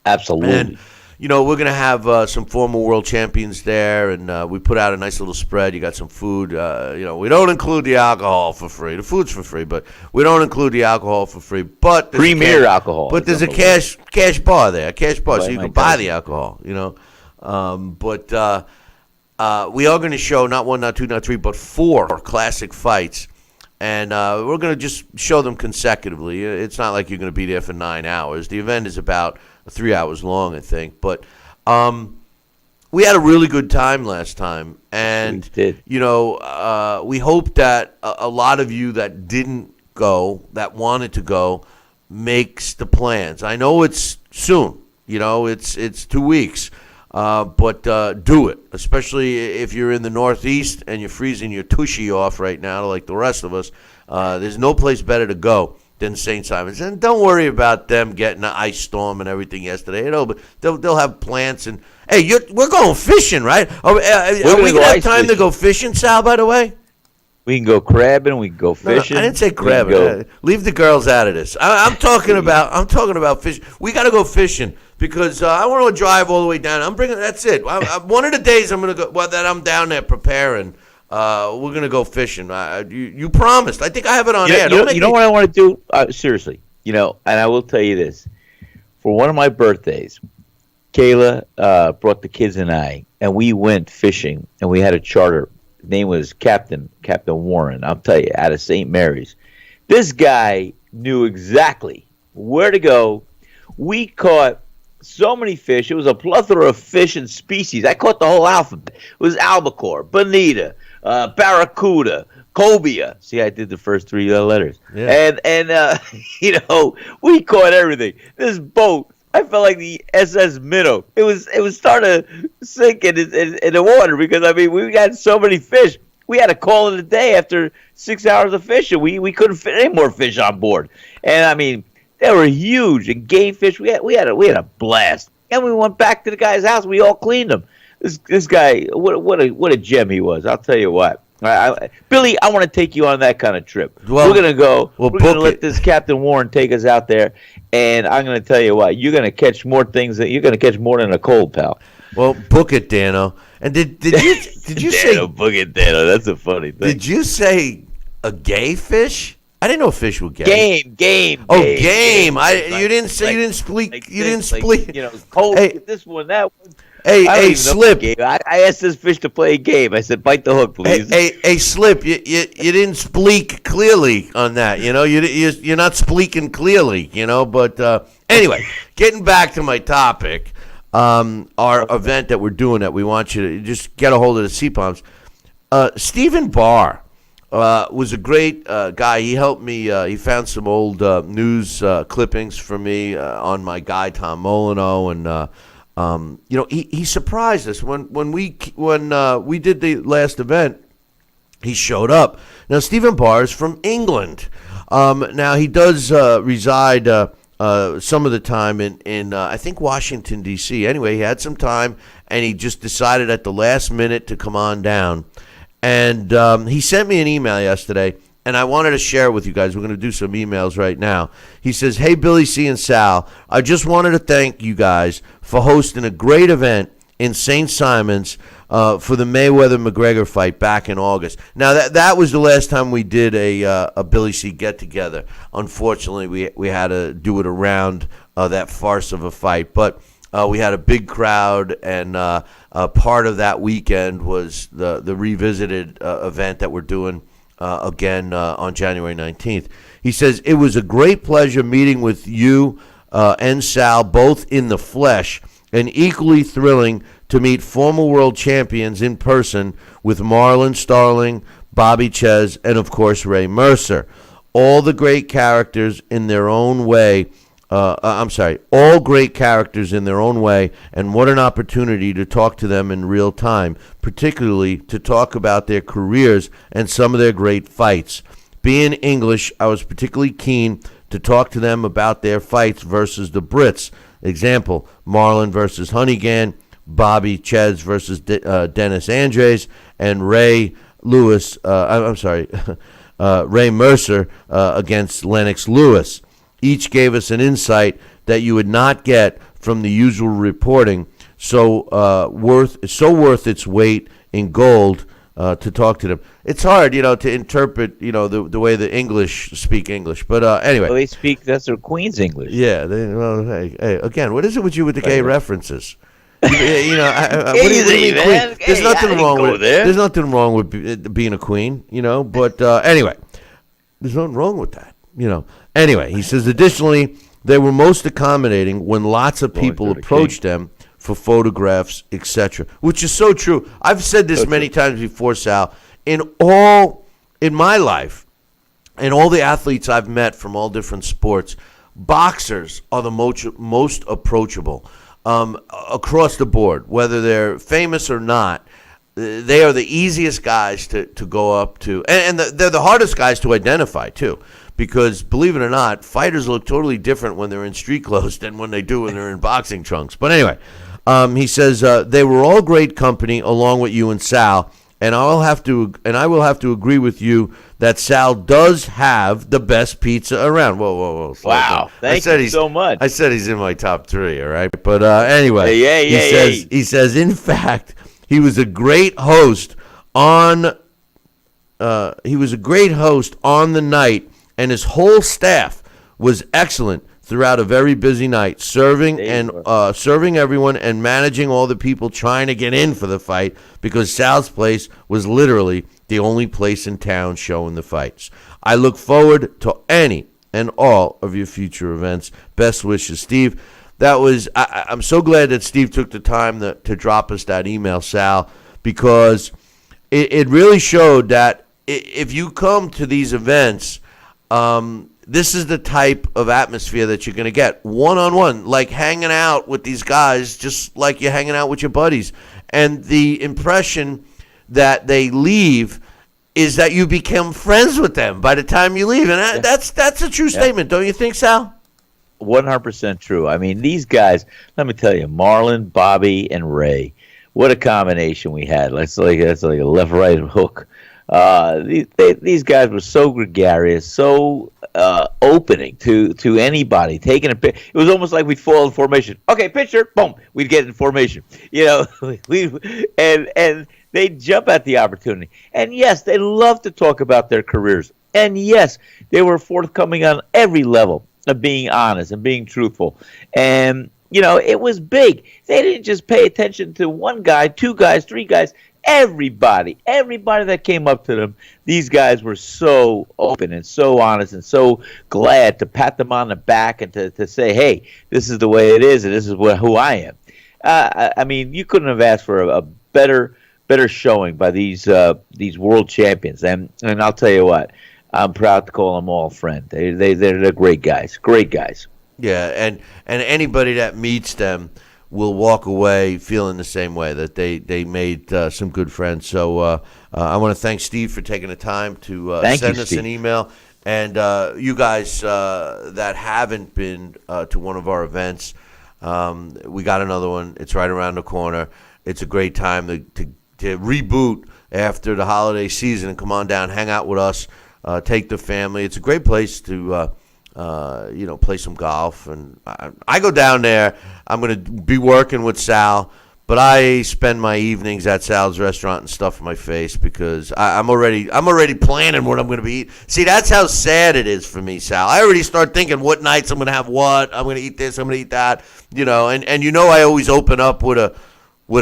Speaker 4: Absolutely.
Speaker 3: And we're gonna have some former world champions there, and we put out a nice little spread. You got some food. We don't include the alcohol for free. The food's for free, but we don't include the alcohol for free. But there's
Speaker 4: Premier alcohol.
Speaker 3: But there's a cash bar there, so you can buy the alcohol. But we are going to show not one, not two, not three, but 4 classic fights. And we're going to just show them consecutively. It's not like you're going to be there for 9 hours. The event is about 3 hours long, I think. But we had a really good time last time. And, we hope that a lot of you that didn't go, that wanted to go, makes the plans. I know it's soon. It's 2 weeks. But do it, especially if you're in the Northeast and you're freezing your tushy off right now like the rest of us. There's no place better to go than St. Simon's. And don't worry about them getting an ice storm and everything yesterday. But they'll have plants. And, hey, we're going fishing, right? Are we going to have time to go fishing, Sal, by the way?
Speaker 4: We can go crabbing. We can go fishing.
Speaker 3: No, I didn't say crabbing. Leave the girls out of this. I'm talking about fishing. We got to go fishing because I want to drive all the way down. That's it. One of the days I'm going to go. Well, that I'm down there preparing. We're going to go fishing. You promised. I think I have it on air.
Speaker 4: You know what I want to do? Seriously, and I will tell you this: for one of my birthdays, Kayla brought the kids and I, and we went fishing, and we had a charter. His name was Captain Warren. I'll tell you, out of St. Mary's. This guy knew exactly where to go. We caught so many fish. It was a plethora of fish and species. I caught the whole alphabet. It was albacore, bonita, barracuda, cobia. See, I did the first 3 letters. Yeah. And we caught everything. This boat, I felt like the SS Minnow. It was starting to sink in the water because we got so many fish. We had to call it a day after 6 hours of fishing. We couldn't fit any more fish on board, and they were huge and game fish. We had a blast, and we went back to the guy's house. We all cleaned them. This guy, what a gem he was. I'll tell you what. Billy, I want to take you on that kind of trip. Well, we're gonna go. We're gonna let this Captain Warren take us out there, and I'm gonna tell you what. You're gonna catch more things. You're gonna catch more than a cold, pal.
Speaker 3: Well, book it, Dano. And did you say
Speaker 4: book it, Dano? That's a funny thing.
Speaker 3: Did you say a gay fish? I didn't know fish were gay.
Speaker 4: Game.
Speaker 3: Oh, game. You didn't say. You didn't speak. You didn't speak.
Speaker 4: Cold. This one, that one.
Speaker 3: Hey, Slip.
Speaker 4: I asked this fish to play a game. I said, bite the hook, please.
Speaker 3: Hey, Slip. You didn't speak clearly on that. You're not speaking clearly. But anyway, getting back to my topic, our event that we're doing that we want you to just get a hold of the CPOMs. Stephen Barr was a great guy. He helped me. He found some old news clippings for me on my guy Tom Molyneux, and he surprised us when we did the last event. He showed up. Now Stephen Barr is from England. Now he does reside some of the time in I think Washington D.C. Anyway, he had some time and he just decided at the last minute to come on down. And he sent me an email yesterday, and I wanted to share it with you guys. We're going to do some emails right now. He says, "Hey, Billy C. and Sal, I just wanted to thank you guys for hosting a great event in St. Simon's for the Mayweather-McGregor fight back in August." Now, that was the last time we did a Billy C. get-together. Unfortunately, we had to do it around that farce of a fight. But we had a big crowd, and part of that weekend was the revisited event that we're doing again on January 19th. He says, "It was a great pleasure meeting with you and Sal, both in the flesh, and equally thrilling to meet former world champions in person with Marlon Starling, Bobby Ches, and of course Ray Mercer. all the great characters in their own way. All great characters in their own way, and what an opportunity to talk to them in real time, particularly to talk about their careers and some of their great fights. Being English, I was particularly keen to talk to them about their fights versus the Brits. Example, Marlon versus Honeyghan, Bobby Chez versus Dennis Andres, and Ray Mercer against Lennox Lewis. Each gave us an insight that you would not get from the usual reporting. So worth its weight in gold to talk to them. It's hard, to interpret, the way the English speak English. But anyway,
Speaker 4: well, they speak. That's their Queen's English.
Speaker 3: Yeah. Hey, again, what is it with you with the gay references? What do you mean, queen? There's nothing wrong with it. There's nothing wrong with being a queen, But anyway, there's nothing wrong with that, Anyway, he says, additionally, they were most accommodating when lots of people approached them for photographs, etc., which is so true. I've said this many times before, Sal. In my life, and all the athletes I've met from all different sports, boxers are the most approachable across the board, whether they're famous or not. They are the easiest guys to go up to, and they're the hardest guys to identify too, because believe it or not, fighters look totally different when they're in street clothes than when they do when they're in boxing trunks. But anyway, he says they were all great company along with you and Sal, and I will have to agree with you that Sal does have the best pizza around. Whoa!
Speaker 4: Wow! Thank you so much.
Speaker 3: I said he's in my top 3. All right, but anyway, he says in fact. He was a great host on. He was a great host on the night, and his whole staff was excellent throughout a very busy night, serving everyone and managing all the people trying to get in for the fight, because Sal's place was literally the only place in town showing the fights. I look forward to any and all of your future events. Best wishes, Steve. That was. I'm so glad that Steve took the time to drop us that email, Sal, because it really showed that if you come to these events, this is the type of atmosphere that you're going to get one-on-one, like hanging out with these guys, just like you're hanging out with your buddies. And the impression that they leave is that you become friends with them by the time you leave, and that's a true statement, don't you think, Sal?
Speaker 4: 100% true. I mean, these guys, let me tell you, Marlon, Bobby, and Ray, what a combination we had. That's like a left-right hook. These guys were so gregarious, so opening to anybody, taking a picture. It was almost like we'd fall in formation. Okay, picture, boom, we'd get in formation. And they'd jump at the opportunity. And yes, they love to talk about their careers. And yes, they were forthcoming on every level of being honest and being truthful. And, it was big. They didn't just pay attention to one guy, 2 guys, 3 guys, everybody that came up to them. These guys were so open and so honest and so glad to pat them on the back and to say, hey, this is the way it is and this is who I am. I mean, you couldn't have asked for a better showing by these world champions. And I'll tell you what, I'm proud to call them all friend. They're great guys. Great guys.
Speaker 3: Yeah, and anybody that meets them will walk away feeling the same way, that they made some good friends. So I want to thank Steve for taking the time to send us an email. And you guys that haven't been to one of our events, we got another one. It's right around the corner. It's a great time to reboot after the holiday season and come on down, hang out with us. Take the family. It's a great place to, play some golf. And I go down there. I'm going to be working with Sal, but I spend my evenings at Sal's restaurant and stuff my face because I'm already planning what I'm going to be eating. See, that's how sad it is for me, Sal. I already start thinking what nights I'm going to have what. I'm going to eat this. I'm going to eat that. And I always open up with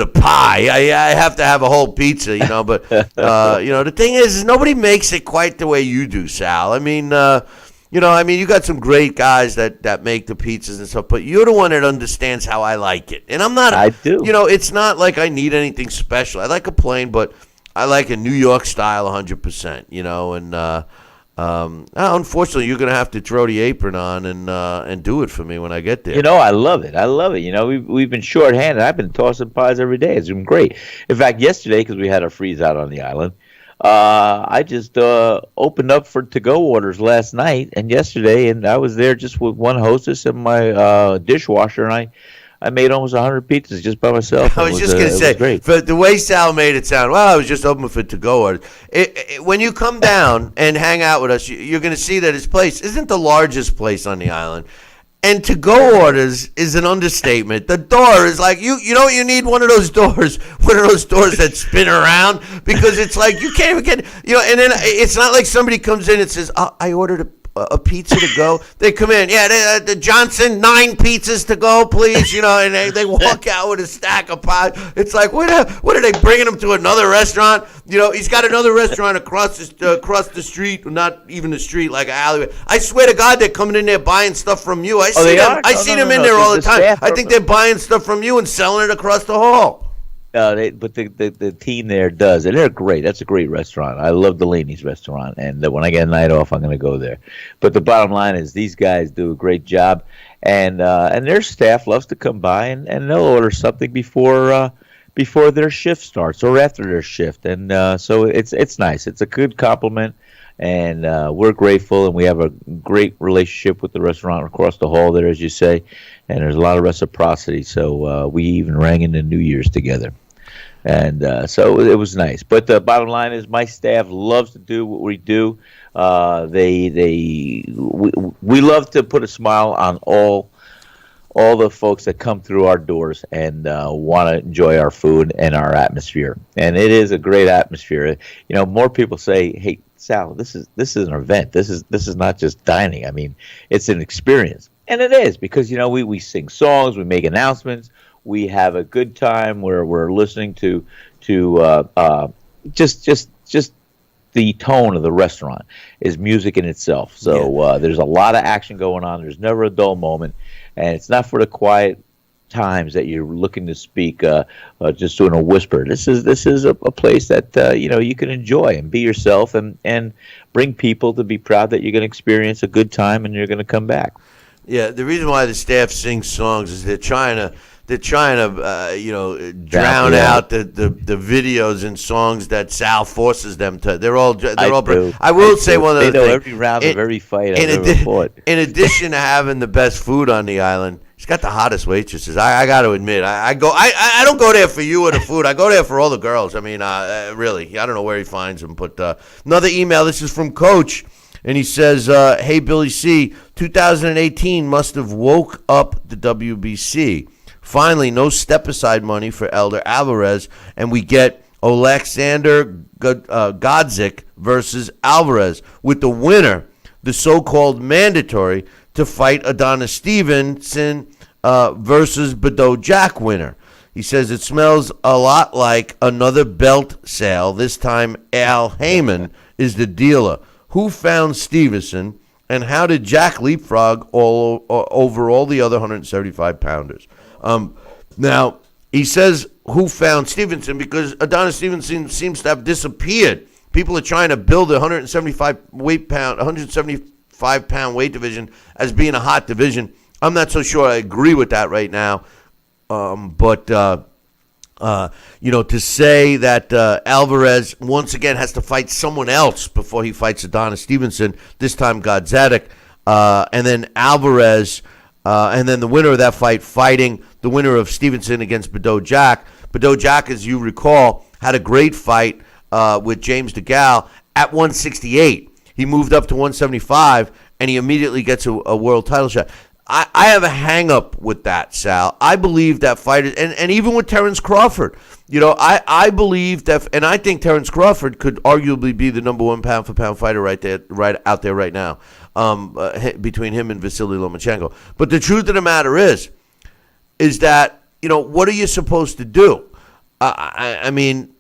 Speaker 3: a pie. I have to have a whole pizza, but, the thing is nobody makes it quite the way you do, Sal. I mean, you got some great guys that make the pizzas and stuff, but you're the one that understands how I like it. And I'm not,
Speaker 4: I do.
Speaker 3: It's not like I need anything special. I like a plain, but I like a New York style 100%, Unfortunately, you're going to have to throw the apron on and do it for me when I get there.
Speaker 4: I love it. I love it. We've been shorthanded. I've been tossing pies every day. It's been great. In fact, yesterday, because we had a freeze out on the island, I just opened up for to-go orders last night and yesterday, and I was there just with one hostess and my dishwasher, and I made almost 100 pizzas just by myself.
Speaker 3: I was just going to say, for the way Sal made it sound, I was just open for to-go orders. When you come down and hang out with us, you're going to see that his place isn't the largest place on the island. And to-go orders is an understatement. The door is like, you need one of those doors that spin around, because it's like you can't even get, and then it's not like somebody comes in and says, I ordered a pizza to go. They come in, the Johnson 9 pizzas to go, please, and they walk out with a stack of pies. It's like, what are they bringing them to another restaurant? He's got another restaurant across the street, not even the street, like an alleyway. I swear to God, they're coming in there buying stuff from you. I see them in there all the time. I think they're buying stuff from you and selling it across the hall.
Speaker 4: But the team there does, and they're great. That's a great restaurant. I love Delaney's restaurant, and when I get a night off, I'm going to go there. But the bottom line is these guys do a great job, and their staff loves to come by and they'll order something before their shift starts or after their shift, and so it's nice. It's a good compliment, and we're grateful, and we have a great relationship with the restaurant across the hall there, as you say. And there's a lot of reciprocity, so we even rang into New Year's together. And so it was nice. But the bottom line is my staff loves to do what we do. We love to put a smile on all the folks that come through our doors and want to enjoy our food and our atmosphere. And it is a great atmosphere. More people say, "Hey, Sal, this is an event. This is not just dining. I mean, it's an experience." And it is, because we sing songs, we make announcements, we have a good time where we're listening to just the tone of the restaurant is music in itself. So there's a lot of action going on. There's never a dull moment, and it's not for the quiet times that you're looking to speak just doing a whisper. This is a place that you can enjoy and be yourself and bring people to be proud that you're going to experience a good time and you're going to come back.
Speaker 3: Yeah, the reason why the staff sings songs is they're trying to drown out the videos and songs that Sal forces them to. I will say one other thing.
Speaker 4: They know every round of every fight I've ever fought.
Speaker 3: In addition to having the best food on the island, he's got the hottest waitresses. I got to admit, I don't go there for you or the food. I go there for all the girls. I mean, really, I don't know where he finds them. But another email. This is from Coach. And he says, hey, Billy C., 2018 must have woke up the WBC. Finally, no step-aside money for Elder Alvarez, and we get Alexander Godzik versus Alvarez, with the winner, the so-called mandatory, to fight Adonis Stevenson versus Badou Jack winner. He says it smells a lot like another belt sale. This time, Al Heyman is the dealer. Who found Stevenson, and how did Jack leapfrog over all the other 175-pounders? Now, he says who found Stevenson because Adonis Stevenson seems to have disappeared. People are trying to build a 175-pound weight division as being a hot division. I'm not so sure I agree with that right now. To say that Alvarez once again has to fight someone else before he fights Adonis Stevenson, this time Godzik, and then Alvarez, and then the winner of that fight fighting the winner of Stevenson against Badou Jack. Badou Jack, as you recall, had a great fight with James DeGale at 168. He moved up to 175, and he immediately gets a world title shot. I have a hang-up with that, Sal. I believe that fighters, and even with Terrence Crawford, I believe that, and I think Terrence Crawford could arguably be the number one pound-for-pound fighter right out there right now, between him and Vasily Lomachenko. But the truth of the matter is that, what are you supposed to do? I mean,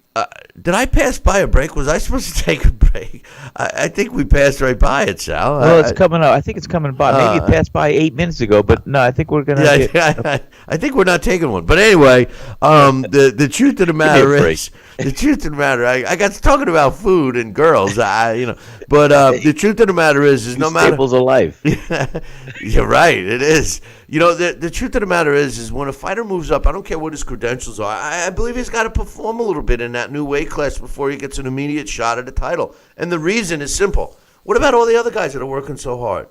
Speaker 3: did I pass by a break? Was I supposed to take a break? I think we passed right by it, Sal.
Speaker 4: Well, it's coming up. I think it's coming by. Maybe it passed by 8 minutes ago, but no, I think we're going to
Speaker 3: I think we're not taking one. But anyway, the truth of the matter is The truth of the matter, I got talking about food and girls, but the truth of the matter is no matter
Speaker 4: staples of life.
Speaker 3: You're right, it is. The truth of the matter is when a fighter moves up, I don't care what his credentials are. I believe he's got to perform a little bit in that new weight class before he gets an immediate shot at the title. And the reason is simple. What about all the other guys that are working so hard?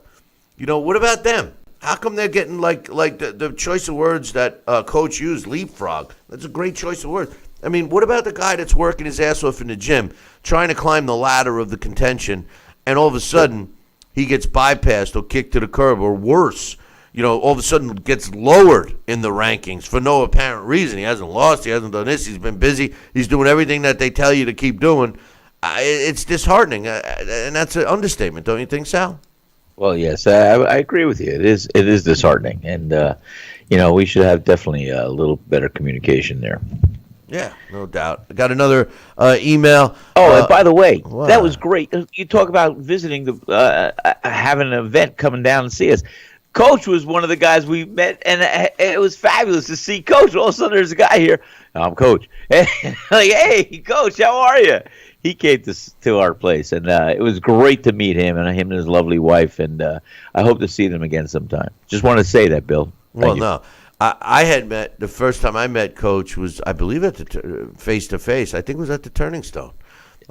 Speaker 3: What about them? How come they're getting like the choice of words that Coach used, leapfrog? That's a great choice of words. I mean, what about the guy that's working his ass off in the gym, trying to climb the ladder of the contention, and all of a sudden he gets bypassed or kicked to the curb, or worse, all of a sudden gets lowered in the rankings for no apparent reason. He hasn't lost. He hasn't done this. He's been busy. He's doing everything that they tell you to keep doing. It's disheartening, and that's an understatement, don't you think, Sal?
Speaker 4: Well, yes, I agree with you. It is disheartening, and we should have definitely a little better communication there.
Speaker 3: Yeah, no doubt. I got another email.
Speaker 4: Oh, and by the way, that was great. You talk about visiting having an event coming down and see us. Coach was one of the guys we met, and it was fabulous to see Coach. All of a sudden, there's a guy here. I'm Coach. And like, hey, Coach, how are you? He came to our place, and it was great to meet him and his lovely wife, and I hope to see them again sometime. Just want to say that, Bill.
Speaker 3: Well, no. I had met, the first time I met Coach was, I believe, at the face-to-face. I think it was at the Turning Stone.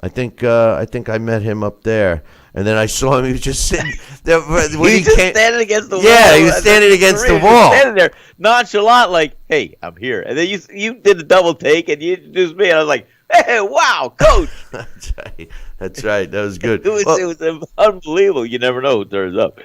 Speaker 3: I think I met him up there, and then I saw him. He was just sitting there.
Speaker 4: He was standing against the wall.
Speaker 3: Yeah, he was standing against the wall.
Speaker 4: Standing there, nonchalant, like, hey, I'm here. And then you did the double take, and you introduced me, and I was like, hey, wow, Coach.
Speaker 3: That's right. That was good.
Speaker 4: It was unbelievable. You never know who turns up.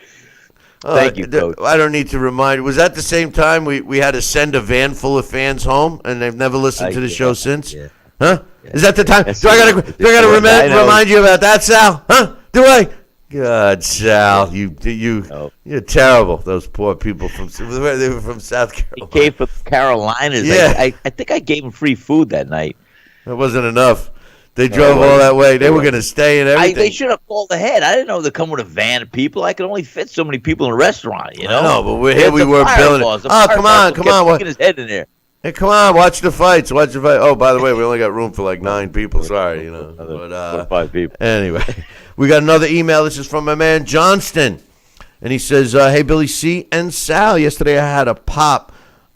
Speaker 4: Thank you, Coach.
Speaker 3: I don't need to remind. Was that the same time we had to send a van full of fans home, and they've never listened to the show since? Yeah. Huh? Yeah. Is that the time? Do I gotta remind you about that, Sal? Huh? Do I? God, Sal, you're terrible. Those poor people they were from South Carolina.
Speaker 4: He came from Carolinas.
Speaker 3: Yeah.
Speaker 4: I think I gave him free food that night.
Speaker 3: That wasn't enough. They drove all that way. They were going to stay and everything.
Speaker 4: They should have called ahead. I didn't know they'd come with a van of people. I could only fit so many people in a restaurant, I know,
Speaker 3: but we were building it. Oh, come on.
Speaker 4: Sticking his head in there.
Speaker 3: Hey, come on, watch the fights. Oh, by the way, we only got room for like 9 people. Sorry,
Speaker 4: But 5 people.
Speaker 3: Anyway, we got another email. This is from my man Johnston, and he says, "Hey, Billy C and Sal. Yesterday I had a pop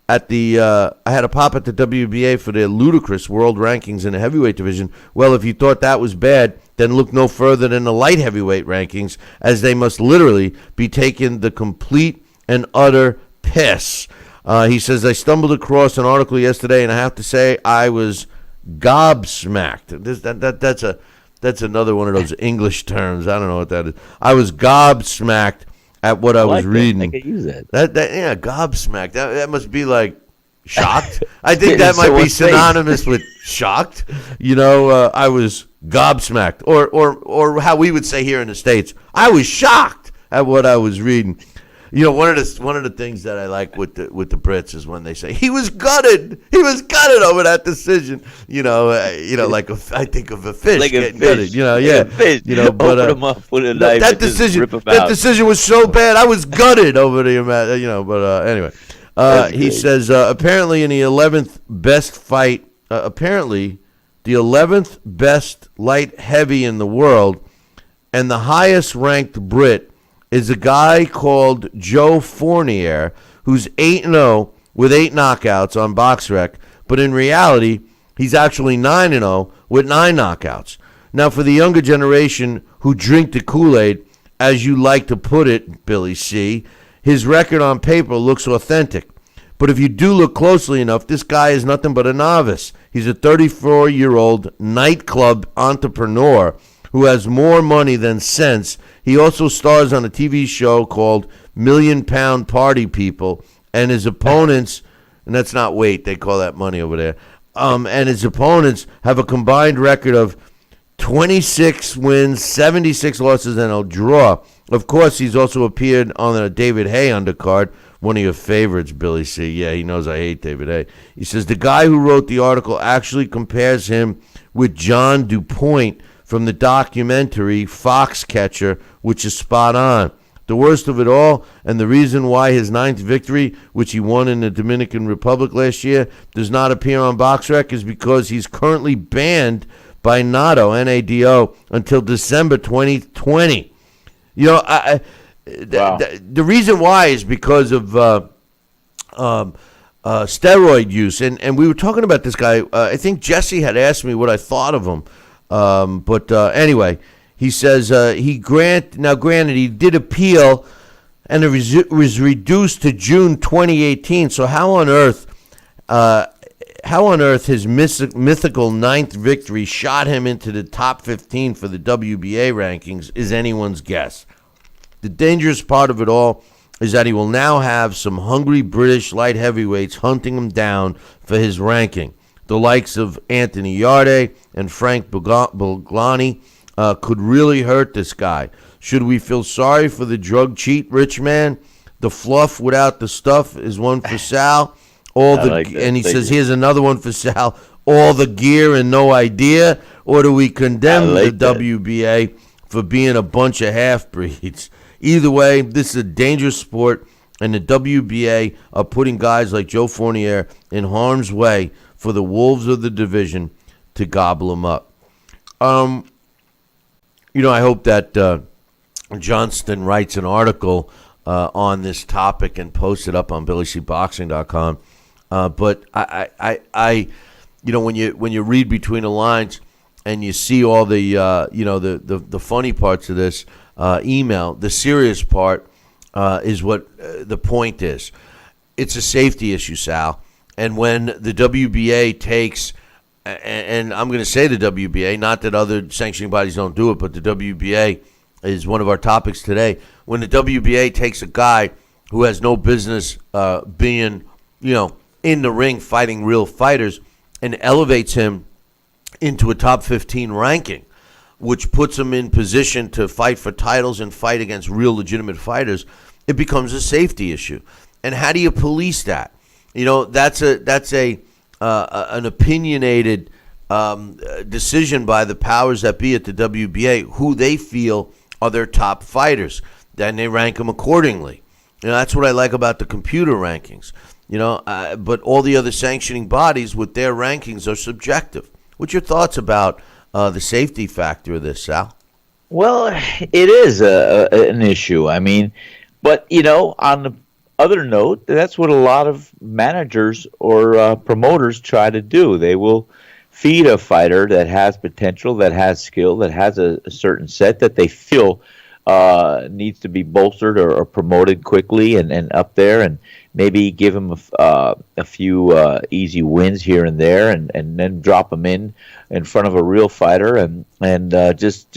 Speaker 3: at the WBA for their ludicrous world rankings in the heavyweight division. Well, if you thought that was bad, then look no further than the light heavyweight rankings, as they must literally be taking the complete and utter piss." He says, "I stumbled across an article yesterday, and I have to say I was gobsmacked." That's another one of those English terms. I don't know what that is. I was gobsmacked at what I was reading.
Speaker 4: I could use that.
Speaker 3: Yeah, gobsmacked. That must be like shocked. I think that might be synonymous with shocked. I was gobsmacked, or how we would say here in the States, I was shocked at what I was reading. One of the things that I like with the Brits is when they say he was gutted. He was gutted over that decision. Like I think of a fish
Speaker 4: like
Speaker 3: getting
Speaker 4: fish.
Speaker 3: gutted. Yeah.
Speaker 4: Like a fish.
Speaker 3: But
Speaker 4: open him up with a knife.
Speaker 3: That decision was so bad. I was gutted over the But anyway, he says apparently in the 11th best fight. Apparently, the 11th best light heavy in the world, and the highest ranked Brit is a guy called Joe Fournier, who's 8-0 with 8 knockouts on BoxRec, but in reality, he's actually 9-0 with 9 knockouts. Now, for the younger generation who drink the Kool-Aid, as you like to put it, Billy C., his record on paper looks authentic. But if you do look closely enough, this guy is nothing but a novice. He's a 34-year-old nightclub entrepreneur who has more money than sense. He also stars on a TV show called £1 Million Party People, and his opponents, and that's not weight, they call that money over there, and his opponents have a combined record of 26 wins, 76 losses, and a draw. Of course, he's also appeared on a David Hay undercard, one of your favorites, Billy C. Yeah, he knows I hate David Hay. He says the guy who wrote the article actually compares him with John DuPont from the documentary Foxcatcher, which is spot on. The worst of it all, and the reason why his 9th victory, which he won in the Dominican Republic last year, does not appear on BoxRec is because he's currently banned by NATO, N-A-D-O, until December 2020. You know, the reason why is because of steroid use. And we were talking about this guy. I think Jesse had asked me what I thought of him. But anyway, he says granted, he did appeal, and it was reduced to June 2018. So how on earth his mythical 9th victory shot him into the top 15 for the WBA rankings is anyone's guess. The dangerous part of it all is that he will now have some hungry British light heavyweights hunting him down for his ranking. The likes of Anthony Yarde and Frank Buglani could really hurt this guy. Should we feel sorry for the drug cheat rich man? The fluff without the stuff is one for Sal. And he says, here's another one for Sal. All the gear and no idea? Or do we condemn the WBA for being a bunch of half-breeds? Either way, this is a dangerous sport, and the WBA are putting guys like Joe Fournier in harm's way for the wolves of the division to gobble them up. I hope that Johnston writes an article on this topic and posts it up on BillyCBoxing.com. But I when you read between the lines and you see all the the funny parts of this email, the serious part is what the point is. It's a safety issue, Sal. And when the WBA takes, and I'm going to say the WBA, not that other sanctioning bodies don't do it, but the WBA is one of our topics today. When the WBA takes a guy who has no business being, in the ring fighting real fighters and elevates him into a top 15 ranking, which puts him in position to fight for titles and fight against real legitimate fighters, it becomes a safety issue. And how do you police that? That's an opinionated decision by the powers that be at the WBA, who they feel are their top fighters. Then they rank them accordingly. That's what I like about the computer rankings. But all the other sanctioning bodies with their rankings are subjective. What's your thoughts about the safety factor of this, Sal?
Speaker 4: Well, it is an issue. I mean, but on the other note, that's what a lot of managers or promoters try to do. They will feed a fighter that has potential, that has skill, that has a certain set that they feel needs to be bolstered or promoted quickly and up there, and maybe give him a few easy wins here and there, and then drop him in front of a real fighter, and just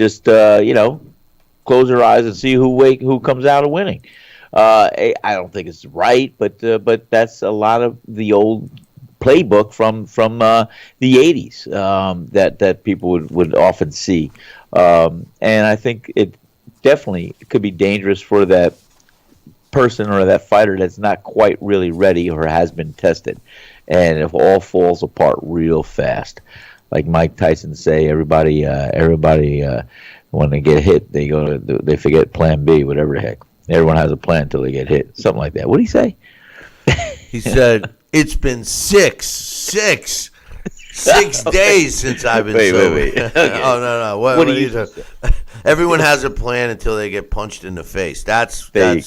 Speaker 4: close their eyes and see who comes out of winning. I don't think it's right, but that's a lot of the old playbook from the 80s that people would often see, and I think it definitely could be dangerous for that person or that fighter that's not quite really ready or has been tested, and if all falls apart real fast, like Mike Tyson say, everybody when they get hit, they forget Plan B, whatever the heck. Everyone has a plan until they get hit. Something like that. What did he say?
Speaker 3: He said, it's been six days since I've been sober.
Speaker 4: Wait. Okay.
Speaker 3: Oh, no. What are you talking? Everyone has a plan until they get punched in the face. That's
Speaker 4: good.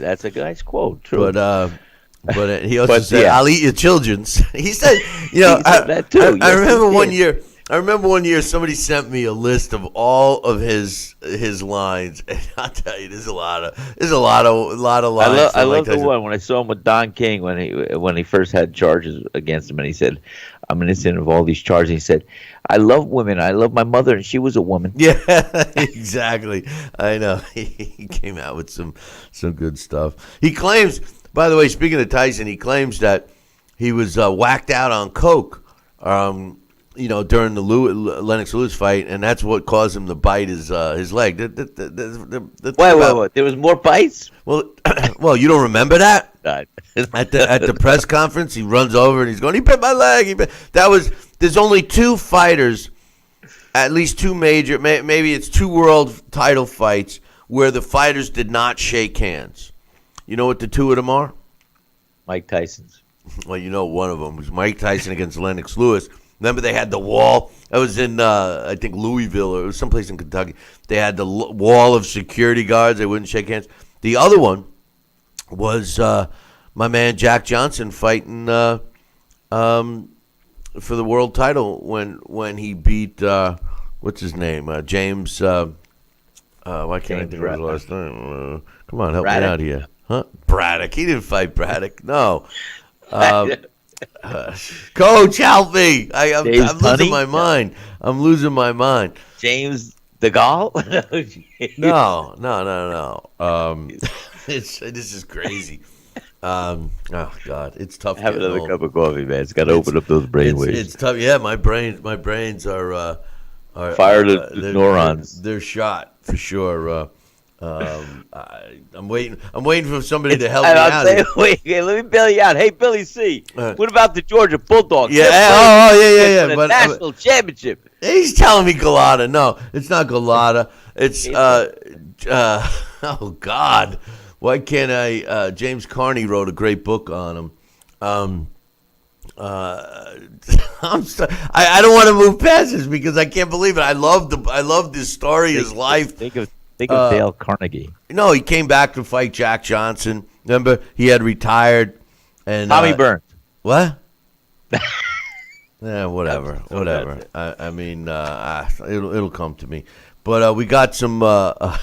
Speaker 4: That's a nice quote. True.
Speaker 3: But he also said, I'll eat your children's. He said,
Speaker 4: that too.
Speaker 3: I remember one year. Somebody sent me a list of all of his lines, and I'll tell you, there's a lot of lines.
Speaker 4: I love the one when I saw him with Don King when he first had charges against him, and he said, "I'm innocent of all these charges." He said, "I love women. I love my mother, and she was a woman."
Speaker 3: Yeah, exactly. I know. He came out with some good stuff. He claims, by the way, speaking of Tyson, he claims that he was whacked out on coke. During the Lennox Lewis fight, and that's what caused him to bite his leg.
Speaker 4: Wait. There was more bites?
Speaker 3: Well, you don't remember that? At the press conference, he runs over and he's going, "He bit my leg." There's only two fighters, at least two major, maybe it's two world title fights where the fighters did not shake hands. You know what the two of them are?
Speaker 4: Mike Tyson's.
Speaker 3: Well, you know one of them was Mike Tyson against Lennox Lewis. Remember they had the wall? That was in, I think, Louisville, or it was someplace in Kentucky. They had the wall of security guards. They wouldn't shake hands. The other one was my man Jack Johnson fighting for the world title when he beat, what's his name? James, why can't I think of his last name? Come on, help
Speaker 4: Braddock?
Speaker 3: me out here. Huh? Braddock. He didn't fight Braddock. No. Coach, help me. I'm losing my mind. I'm losing my mind.
Speaker 4: James DeGaulle?
Speaker 3: No. This is crazy. Oh, God. It's tough.
Speaker 4: Have another cup of coffee, man. It's got to open up those brainwaves.
Speaker 3: It's tough. Yeah, my brains are
Speaker 4: fired neurons.
Speaker 3: They're shot for sure. I'm waiting for somebody to help me out.
Speaker 4: Wait, let me bail you out. Hey, Billy C. What about the Georgia Bulldogs?
Speaker 3: Yeah, yeah.
Speaker 4: The national championship.
Speaker 3: He's telling me Galata. No, it's not Galata. It's oh God, why can't I? James Carney wrote a great book on him. I don't want to move past this because I can't believe it. I love this story, his life.
Speaker 4: Think of Dale Carnegie.
Speaker 3: No, he came back to fight Jack Johnson. Remember, he had retired. And
Speaker 4: Tommy Burns.
Speaker 3: What? Yeah, whatever. I mean, it'll come to me. But we got some. I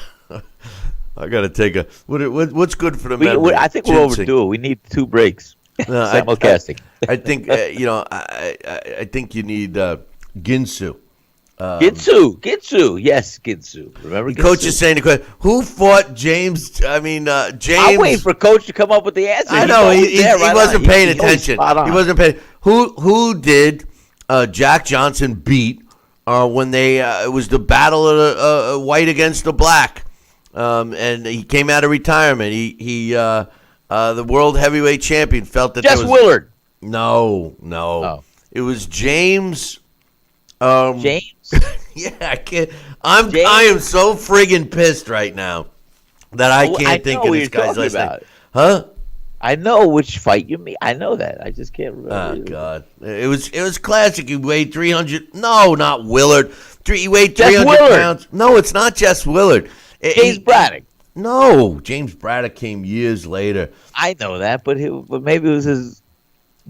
Speaker 3: got to take a. What's good for the men?
Speaker 4: I think we're overdue. We need 2 breaks. Simulcasting.
Speaker 3: I think I think you need Ginsu.
Speaker 4: Ginsu. Yes, Ginsu. Remember,
Speaker 3: Coach is saying the question, who fought James? James.
Speaker 4: I'm waiting for Coach to come up with the answer.
Speaker 3: I know he wasn't paying attention. He wasn't paying. Who did Jack Johnson beat when they? It was the battle of white against the black, and he came out of retirement. He the world heavyweight champion felt that
Speaker 4: Jess Willard.
Speaker 3: No.
Speaker 4: Oh.
Speaker 3: It was James.
Speaker 4: James.
Speaker 3: Yeah, I can't. I am so friggin' pissed right now that I can't think of this guy's last name. Huh?
Speaker 4: I know which fight you mean. I know that. I just can't remember.
Speaker 3: Oh God, it was classic. He weighed 300. No, not Willard. He weighed 300 pounds. No, it's not Jess Willard.
Speaker 4: James Braddock.
Speaker 3: No, James Braddock came years later.
Speaker 4: I know that, but maybe it was his.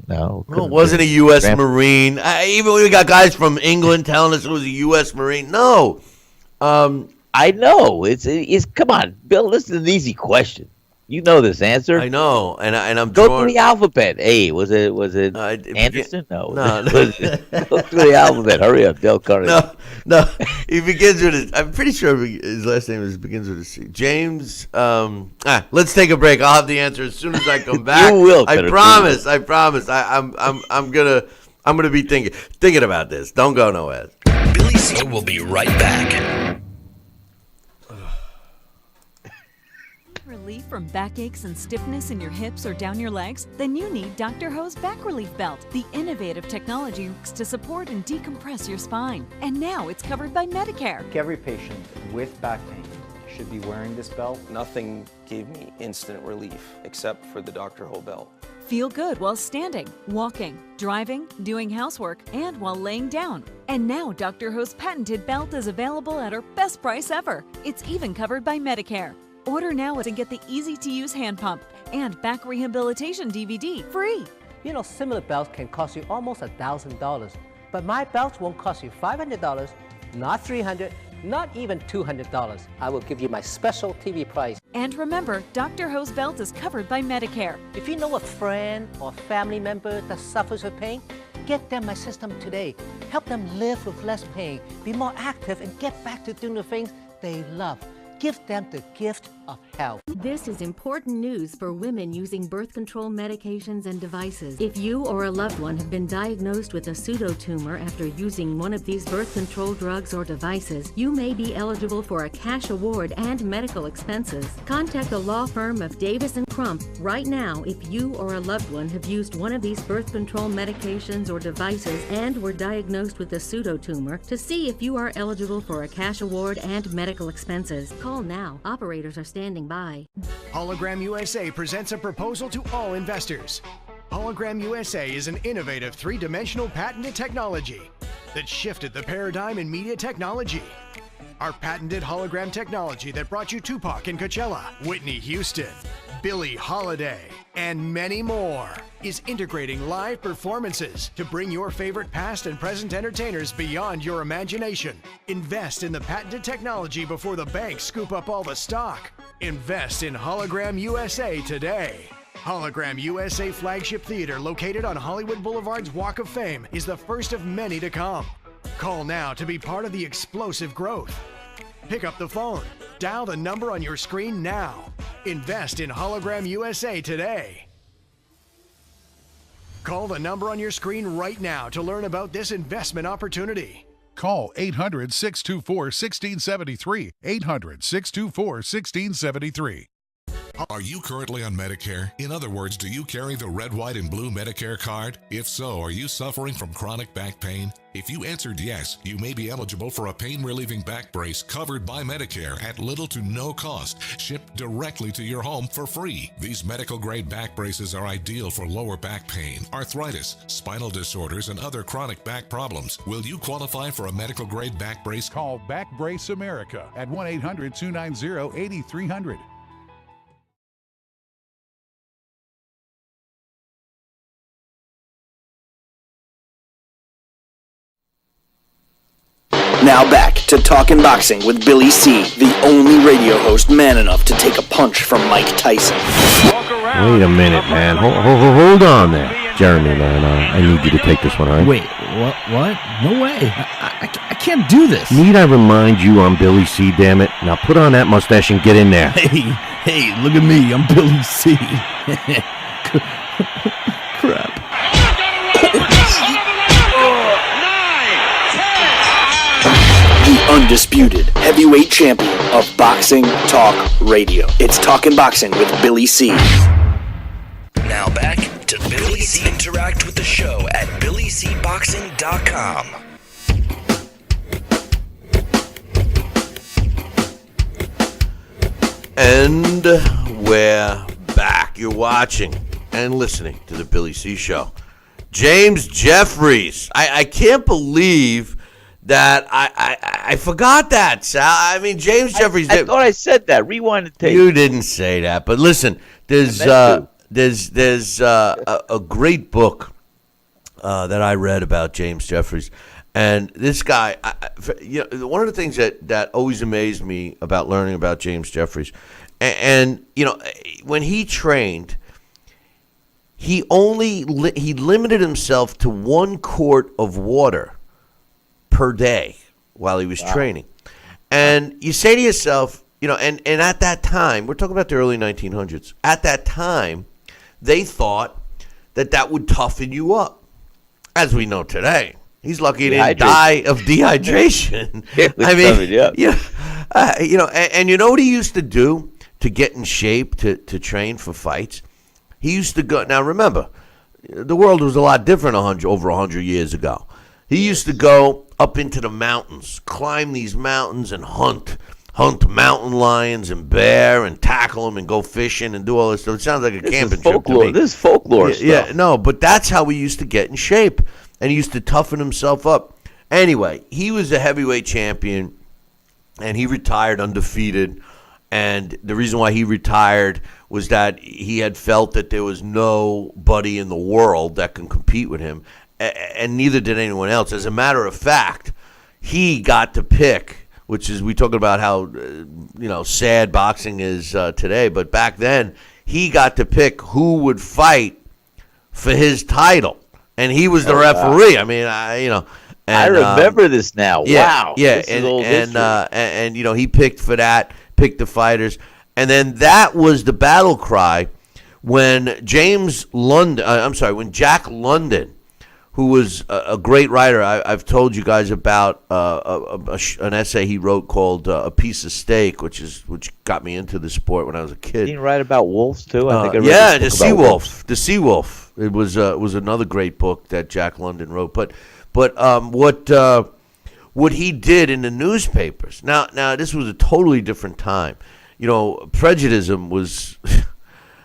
Speaker 4: No,
Speaker 3: it wasn't a U.S. Marine. Even we got guys from England telling us it was a U.S. Marine. No,
Speaker 4: I know it's. Come on, Bill. This is an easy question. You know this answer.
Speaker 3: I know, and I'm
Speaker 4: go through the alphabet. A was it Anderson? No. Go through the alphabet. Hurry up, Dale Carnegie.
Speaker 3: No. He begins with I'm pretty sure his last name begins with a C. James. Let's take a break. I'll have the answer as soon as I come back.
Speaker 4: You will.
Speaker 3: I promise. I'm gonna be thinking about this. Don't go nowhere.
Speaker 1: Billy C will be right back.
Speaker 7: Relief from backaches and stiffness in your hips or down your legs? Then you need Dr. Ho's Back Relief Belt. The innovative technology works to support and decompress your spine. And now it's covered by Medicare.
Speaker 15: Every patient with back pain should be wearing this belt.
Speaker 16: Nothing gave me instant relief except for the Dr. Ho belt.
Speaker 7: Feel good while standing, walking, driving, doing housework, and while laying down. And now Dr. Ho's patented belt is available at our best price ever. It's even covered by Medicare. Order now and get the easy-to-use hand pump and back rehabilitation DVD free.
Speaker 17: You know, similar belts can cost you almost $1,000, but my belts won't cost you $500, not $300, not even $200. I will give you my special TV price.
Speaker 7: And remember, Dr. Ho's belt is covered by Medicare.
Speaker 17: If you know a friend or family member that suffers with pain, get them my system today. Help them live with less pain, be more active, and get back to doing the things they love. Give them the gift of health.
Speaker 18: This is important news for women using birth control medications and devices. If you or a loved one have been diagnosed with a pseudotumor after using one of these birth control drugs or devices, you may be eligible for a cash award and medical expenses. Contact the law firm of Davis & Crump right now if you or a loved one have used one of these birth control medications or devices and were diagnosed with a pseudotumor to see if you are eligible for a cash award and medical expenses. Call Call now. Operators are standing by.
Speaker 19: Hologram USA presents a proposal to all investors. Hologram USA is an innovative three-dimensional patented technology that shifted the paradigm in media technology. Our patented hologram technology that brought you Tupac and Coachella, Whitney Houston, Billie Holiday, and many more is integrating live performances to bring your favorite past and present entertainers beyond your imagination. Invest in the patented technology before the banks scoop up all the stock. Invest in Hologram USA today. Hologram USA Flagship Theater, located on Hollywood Boulevard's Walk of Fame, is the first of many to come. Call now to be part of the explosive growth. Pick up the phone. Dial the number on your screen now. Invest in Hologram USA today. Call the number on your screen right now to learn about this investment opportunity.
Speaker 8: Call 800-624-1673. 800-624-1673. Are you currently on Medicare? In other words, do you carry the red, white, and blue Medicare card? If so, are you suffering from chronic back pain? If you answered yes, you may be eligible for a pain-relieving back brace covered by Medicare at little to no cost, shipped directly to your home for free. These medical-grade back braces are ideal for lower back pain, arthritis, spinal disorders, and other chronic back problems. Will you qualify for a medical-grade back brace?
Speaker 20: Call Back Brace America at 1-800-290-8300.
Speaker 1: Now back to Talkin' Boxing with Billy C., the only radio host man enough to take a punch from Mike Tyson.
Speaker 3: Wait a minute, man. Hold on there. Jeremy, man, I need you to take this one, all right?
Speaker 21: Wait, what? No way. I can't do this.
Speaker 3: Need I remind you I'm Billy C., damn it? Now put on that mustache and get in there.
Speaker 21: Hey, look at me. I'm Billy C. Crap.
Speaker 1: The undisputed heavyweight champion of Boxing Talk Radio. It's Talkin' Boxing with Billy C.
Speaker 22: Now back to Billy C. Interact with the show at BillyCBoxing.com.
Speaker 3: And we're back. You're watching and listening to the Billy C. Show. James Jeffries. I can't believe that I forgot that, Sal. I mean, James Jeffries.
Speaker 4: I thought I said that. Rewind the tape.
Speaker 3: You didn't say that, but listen, there's a great book that I read about James Jeffries, and this guy. One of the things that always amazed me about learning about James Jeffries, and when he trained, he limited himself to 1 quart of water per day while he was training. And you say to yourself, and at that time, we're talking about the early 1900s, at that time, they thought that would toughen you up. As we know today, he's lucky he didn't die of dehydration. I mean, and you know what he used to do to get in shape, to train for fights? He used to go, now remember, the world was a lot different over 100 years ago. He used to go up into the mountains, climb these mountains and hunt mountain lions and bear and tackle them and go fishing and do all this stuff. It sounds like a camping trip to me.
Speaker 4: This is folklore stuff.
Speaker 3: Yeah, no, but that's how he used to get in shape, and he used to toughen himself up. Anyway, he was a heavyweight champion, and he retired undefeated. And the reason why he retired was that he had felt that there was nobody in the world that can compete with him, and neither did anyone else. As a matter of fact, he got to pick, which is, we talking about how sad boxing is today, but back then he got to pick who would fight for his title, and he was the referee. Wow. I mean,
Speaker 4: I remember this now.
Speaker 3: Yeah,
Speaker 4: wow.
Speaker 3: Yeah,
Speaker 4: this is old history.
Speaker 3: And he picked for that, picked the fighters, and then that was the battle cry when when Jack London, who was a great writer. I've told you guys about an essay he wrote called "A Piece of Steak," which got me into the sport when I was a kid.
Speaker 4: Didn't he write about wolves too? I think I read
Speaker 3: The Sea Wolf. The Sea Wolf. It was another great book that Jack London wrote. But what he did in the newspapers. Now this was a totally different time. Prejudice was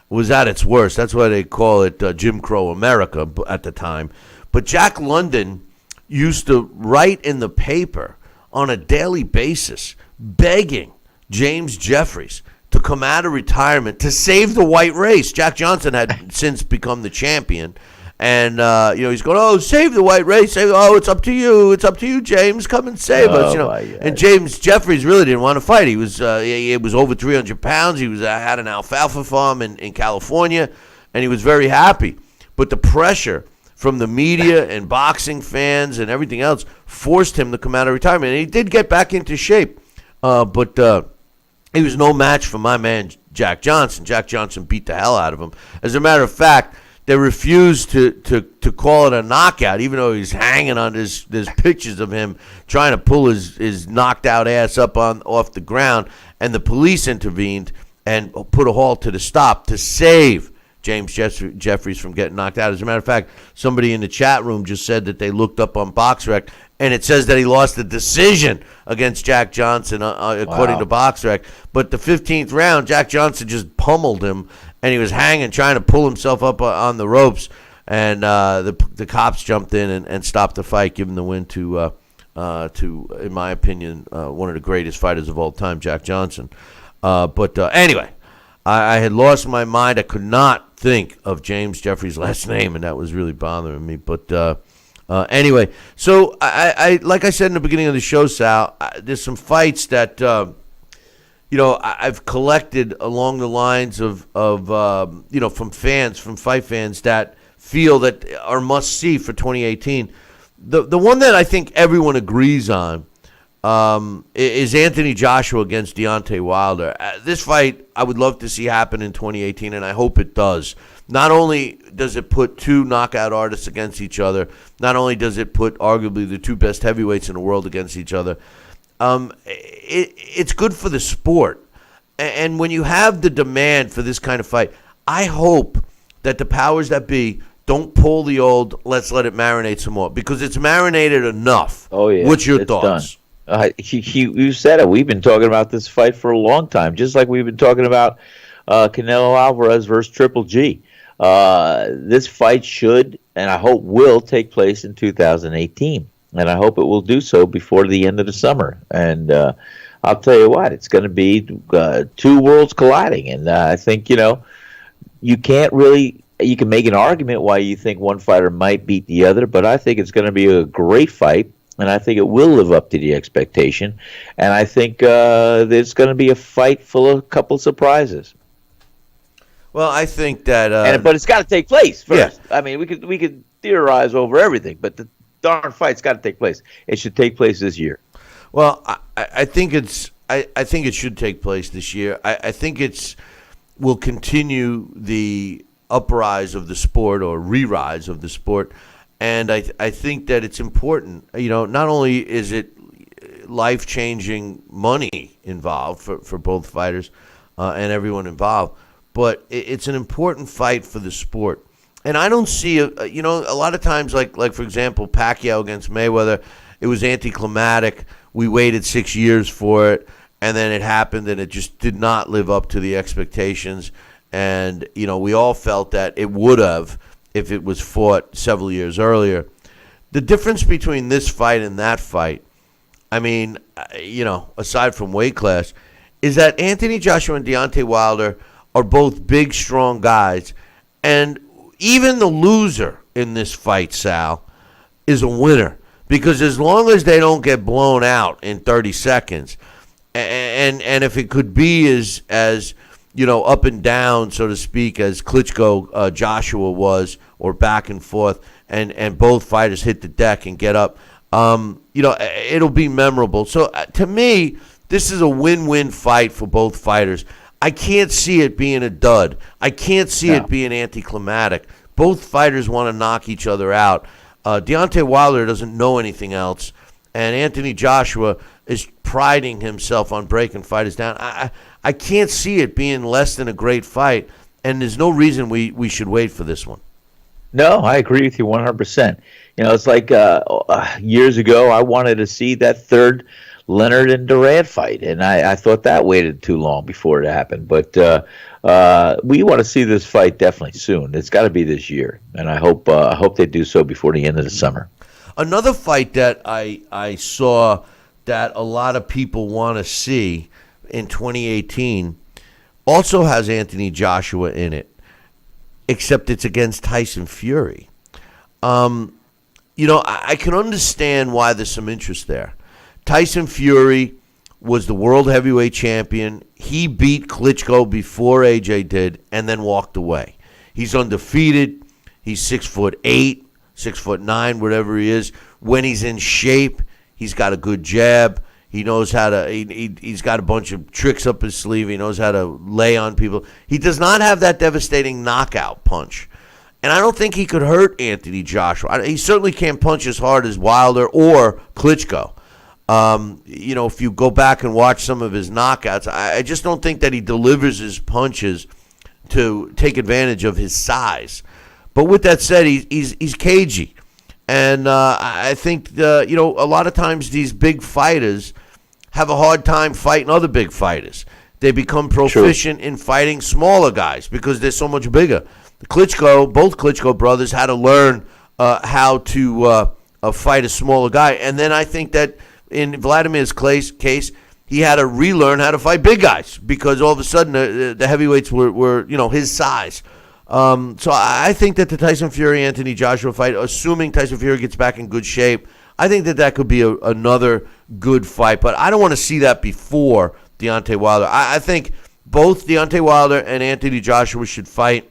Speaker 3: was at its worst. That's why they call it Jim Crow America at the time. But Jack London used to write in the paper on a daily basis begging James Jeffries to come out of retirement to save the white race. Jack Johnson had since become the champion. And, he's going, oh, save the white race. It's up to you. It's up to you, James. Come and save us. And James Jeffries really didn't want to fight. He was over 300 pounds. He had an alfalfa farm in California, and he was very happy. But the pressure from the media and boxing fans and everything else forced him to come out of retirement. And he did get back into shape, but he was no match for my man, Jack Johnson. Jack Johnson beat the hell out of him. As a matter of fact, they refused to call it a knockout, even though he's hanging on there's pictures of him trying to pull his knocked out ass up off the ground, and the police intervened and put a halt to the stop to save James Jeffries from getting knocked out. As a matter of fact, somebody in the chat room just said that they looked up on BoxRec, and it says that he lost the decision against Jack Johnson, according to BoxRec. But the 15th round, Jack Johnson just pummeled him, and he was hanging, trying to pull himself up on the ropes, and the cops jumped in and stopped the fight, giving the win to, in my opinion, one of the greatest fighters of all time, Jack Johnson. But anyway, I had lost my mind. I could not think of James Jeffries' last name, and that was really bothering me. But anyway, so I like I said in the beginning of the show, Sal, there's some fights that I've collected along the lines of from fight fans that feel that are must see for 2018. The one that I think everyone agrees on is Anthony Joshua against Deontay Wilder. This fight I would love to see happen in 2018, and I hope it does. Not only does it put two knockout artists against each other, not only does it put arguably the two best heavyweights in the world against each other, it's good for the sport. And when you have the demand for this kind of fight, I hope that the powers that be don't pull the old let's let it marinate some more, because it's marinated enough.
Speaker 4: Oh, yeah.
Speaker 3: What's your thoughts?
Speaker 4: You said it. We've been talking about this fight for a long time, just like we've been talking about Canelo Alvarez versus Triple G. This fight should, and I hope will, take place in 2018. And I hope it will do so before the end of the summer. And I'll tell you what, it's going to be two worlds colliding. And I think, you can't really, you can make an argument why you think one fighter might beat the other, but I think it's going to be a great fight. And I think it will live up to the expectation. And I think there's going to be a fight full of a couple surprises.
Speaker 3: Well, I think that...
Speaker 4: but it's got to take place first.
Speaker 3: Yeah.
Speaker 4: I mean, we could theorize over everything, but the darn fight's got to take place. It should take place this year.
Speaker 3: Well, I think I think it should take place this year. I think will continue the uprise of the sport or re-rise of the sport. And I think that it's important. Not only is it life-changing money involved for both fighters and everyone involved, but it's an important fight for the sport. And I don't see, a lot of times, like for example, Pacquiao against Mayweather, it was anticlimactic. We waited 6 years for it, and then it happened, and it just did not live up to the expectations. And, we all felt that it would have if it was fought several years earlier. The difference between this fight and that fight, I mean, aside from weight class, is that Anthony Joshua and Deontay Wilder are both big, strong guys. And even the loser in this fight, Sal, is a winner. Because as long as they don't get blown out in 30 seconds, and if it could be as up and down, so to speak, as Klitschko Joshua was, or back and forth, and both fighters hit the deck and get up, it'll be memorable. So to me, this is a win-win fight for both fighters. I can't see it being a dud. I can't see it being anticlimactic. Both fighters want to knock each other out. Deontay Wilder doesn't know anything else, and Anthony Joshua is priding himself on breaking fighters down. I can't see it being less than a great fight, and there's no reason we should wait for this one.
Speaker 4: No, I agree with you 100%. It's like years ago, I wanted to see that third Leonard and Durant fight, and I thought that waited too long before it happened. But we want to see this fight definitely soon. It's got to be this year, and I hope they do so before the end of the summer.
Speaker 3: Another fight that I saw that a lot of people want to see in 2018 also has Anthony Joshua in it, except it's against Tyson Fury. I can understand why there's some interest there. Tyson Fury was the world heavyweight champion. He beat Klitschko before AJ did and then walked away. He's undefeated. He's 6'8", 6'9", whatever he is. When he's in shape, he's got a good jab. He knows how to. He's got a bunch of tricks up his sleeve. He knows how to lay on people. He does not have that devastating knockout punch, and I don't think he could hurt Anthony Joshua. He certainly can't punch as hard as Wilder or Klitschko. If you go back and watch some of his knockouts, I just don't think that he delivers his punches to take advantage of his size. But with that said, he's cagey. And I think, a lot of times these big fighters have a hard time fighting other big fighters. They become proficient in fighting smaller guys because they're so much bigger. Both Klitschko brothers had to learn how to fight a smaller guy. And then I think that in Vladimir's case, he had to relearn how to fight big guys because all of a sudden the heavyweights were his size. So I think that the Tyson Fury-Anthony Joshua fight, assuming Tyson Fury gets back in good shape, I think that could be another good fight. But I don't want to see that before Deontay Wilder. I think both Deontay Wilder and Anthony Joshua should fight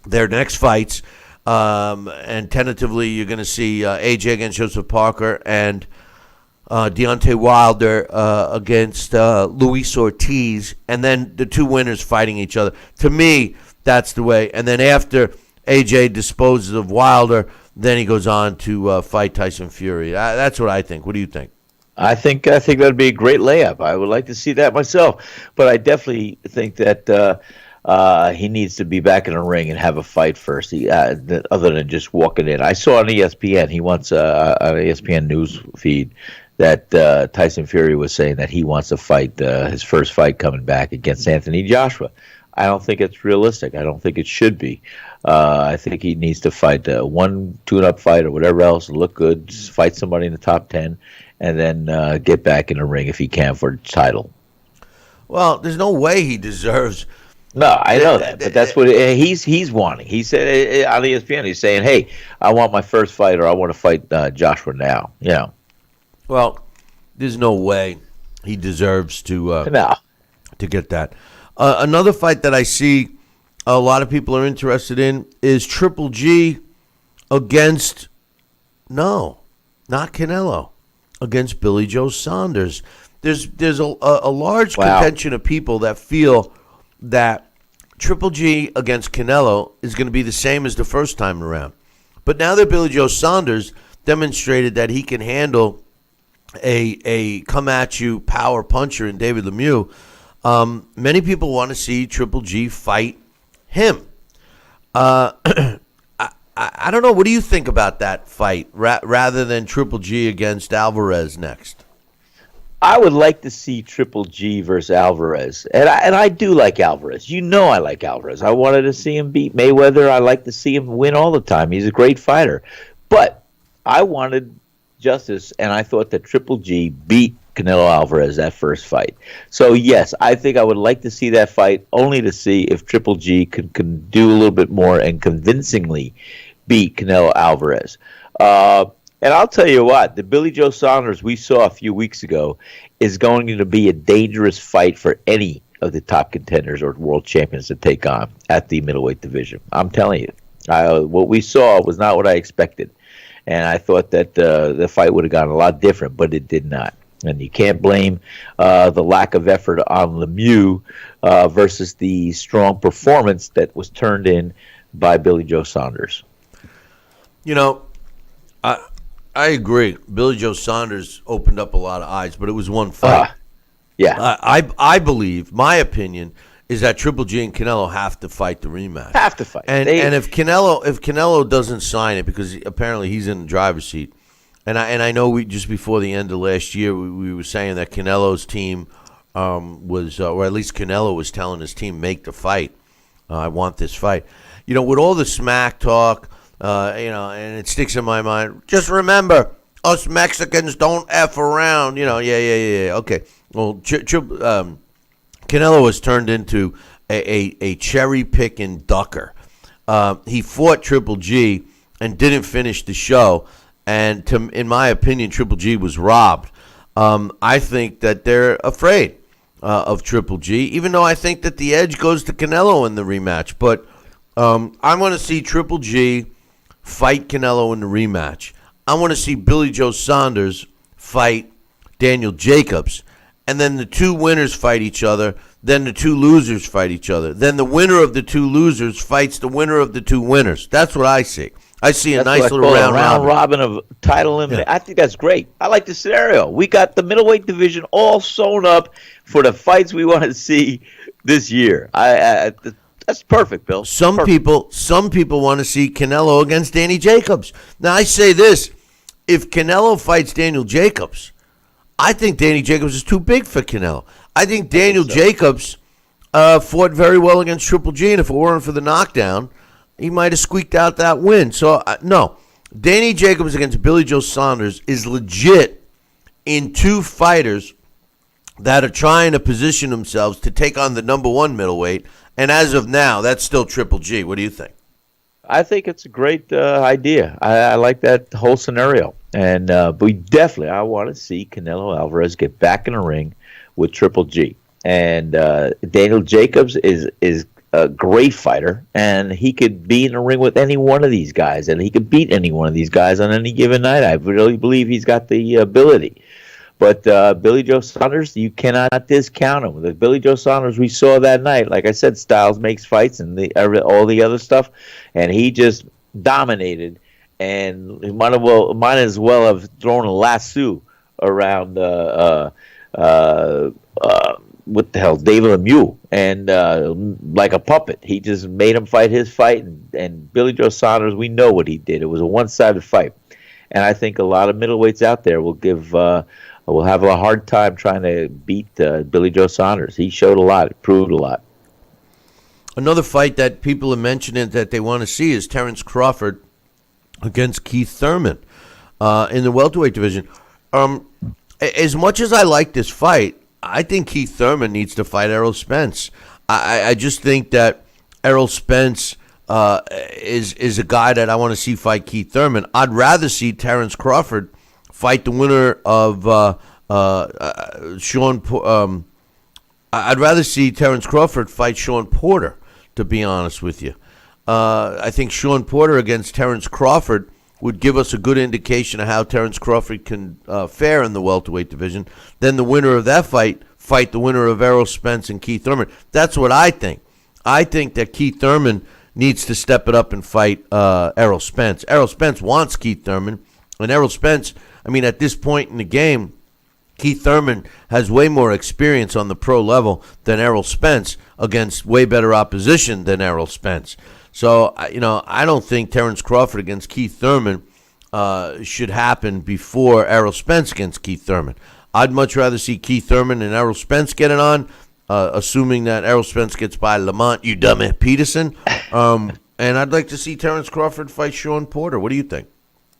Speaker 3: their next fights. And tentatively, you're going to see AJ against Joseph Parker and Deontay Wilder against Luis Ortiz. And then the two winners fighting each other. To me, that's the way. And then after AJ disposes of Wilder, then he goes on to fight Tyson Fury. That's what I think. What do you think?
Speaker 4: I think that'd be a great layup. I would like to see that myself. But I definitely think that he needs to be back in the ring and have a fight first, other than just walking in. I saw on ESPN, he wants an ESPN news feed that Tyson Fury was saying that he wants to fight his first fight coming back against Anthony Joshua. I don't think it's realistic. I don't think it should be. I think he needs to fight one tune-up fight or whatever else, look good, fight somebody in the top 10, and then get back in the ring if he can for the title.
Speaker 3: Well, there's no way he deserves.
Speaker 4: No, I know that, but that's what he's wanting. He said on ESPN, he's saying, "Hey, I want my first fight, or I want to fight Joshua now."
Speaker 3: Well, there's no way he deserves to get that. Another fight that I see a lot of people are interested in is Triple G against not Canelo, against Billy Joe Saunders. There's a large contention of people that feel that Triple G against Canelo is going to be the same as the first time around. But now that Billy Joe Saunders demonstrated that he can handle a come-at-you power puncher in David Lemieux, many people want to see Triple G fight him. I don't know. What do you think about that fight rather than Triple G against Alvarez next?
Speaker 4: I would like to see Triple G versus Alvarez, and I do like Alvarez. I like Alvarez. I wanted to see him beat Mayweather. I like to see him win all the time. He's a great fighter, but I wanted justice, and I thought that Triple G beat Canelo Alvarez that first fight. So yes, I think I would like to see that fight, only to see if Triple G can do a little bit more and convincingly beat Canelo Alvarez. And I'll tell you what, the Billy Joe Saunders we saw a few weeks ago is going to be a dangerous fight for any of the top contenders or world champions to take on at the middleweight division. I'm telling you, what we saw was not what I expected. And I thought that the fight would have gone a lot different, but it did not. And you can't blame the lack of effort on Lemieux versus the strong performance that was turned in by Billy Joe Saunders.
Speaker 3: I agree. Billy Joe Saunders opened up a lot of eyes, but it was one fight.
Speaker 4: Yeah.
Speaker 3: I believe, my opinion, is that Triple G and Canelo have to fight the rematch.
Speaker 4: Have to fight.
Speaker 3: And if Canelo doesn't sign it, because apparently he's in the driver's seat, and I know we just before the end of last year we were saying that Canelo's team was, or at least Canelo was telling his team, make the fight. I want this fight. With all the smack talk, and it sticks in my mind. Just remember, us Mexicans don't F around. Yeah. Okay. Well, Canelo has turned into a cherry-picking ducker. He fought Triple G and didn't finish the show. And in my opinion, Triple G was robbed. I think that they're afraid of Triple G, even though I think that the edge goes to Canelo in the rematch. But I want to see Triple G fight Canelo in the rematch. I want to see Billy Joe Saunders fight Daniel Jacobs. And then the two winners fight each other. Then the two losers fight each other. Then the winner of the two losers fights the winner of the two winners. That's what I see. I see a nice little round
Speaker 4: robin of title elimination. Yeah. I think that's great. I like the scenario. We got the middleweight division all sewn up for the fights we want to see this year. That's perfect, Bill.
Speaker 3: Some people want to see Canelo against Danny Jacobs. Now I say this: if Canelo fights Daniel Jacobs, I think Danny Jacobs is too big for Canelo. I think Daniel Jacobs fought very well against Triple G, and if it weren't for the knockdown, he might have squeaked out that win. So, no. Danny Jacobs against Billy Joe Saunders is legit in two fighters that are trying to position themselves to take on the number one middleweight, and as of now, that's still Triple G. What do you think?
Speaker 4: I think it's a great idea. I like that whole scenario. And I want to see Canelo Alvarez get back in the ring with Triple G. And Daniel Jacobs is a great fighter, and he could be in the ring with any one of these guys, and he could beat any one of these guys on any given night. I really believe he's got the ability. But Billy Joe Saunders, you cannot discount him. The Billy Joe Saunders we saw that night, like I said, Styles makes fights and all the other stuff, and he just dominated. And he might as well have thrown a lasso around what the hell, David Lemieux, and like a puppet. He just made him fight his fight, and Billy Joe Saunders, we know what he did. It was a one-sided fight. And I think a lot of middleweights out there will have a hard time trying to beat Billy Joe Saunders. He showed a lot, proved a lot.
Speaker 3: Another fight that people are mentioning that they want to see is Terrence Crawford against Keith Thurman in the welterweight division. As much as I like this fight, I think Keith Thurman needs to fight Errol Spence. I just think that Errol Spence is a guy that I want to see fight Keith Thurman. I'd rather see Terrence Crawford fight the winner of I'd rather see Terrence Crawford fight Sean Porter, to be honest with you. I think Sean Porter against Terrence Crawford would give us a good indication of how Terrence Crawford can fare in the welterweight division. Then the winner of that fight the winner of Errol Spence and Keith Thurman. That's what I think. I think that Keith Thurman needs to step it up and fight Errol Spence. Errol Spence wants Keith Thurman, and Errol Spence, at this point in the game, Keith Thurman has way more experience on the pro level than Errol Spence against way better opposition than Errol Spence. So, I don't think Terrence Crawford against Keith Thurman should happen before Errol Spence against Keith Thurman. I'd much rather see Keith Thurman and Errol Spence get it on, assuming that Errol Spence gets by Lamont, you dummy, Peterson. And I'd like to see Terrence Crawford fight Sean Porter. What do you think?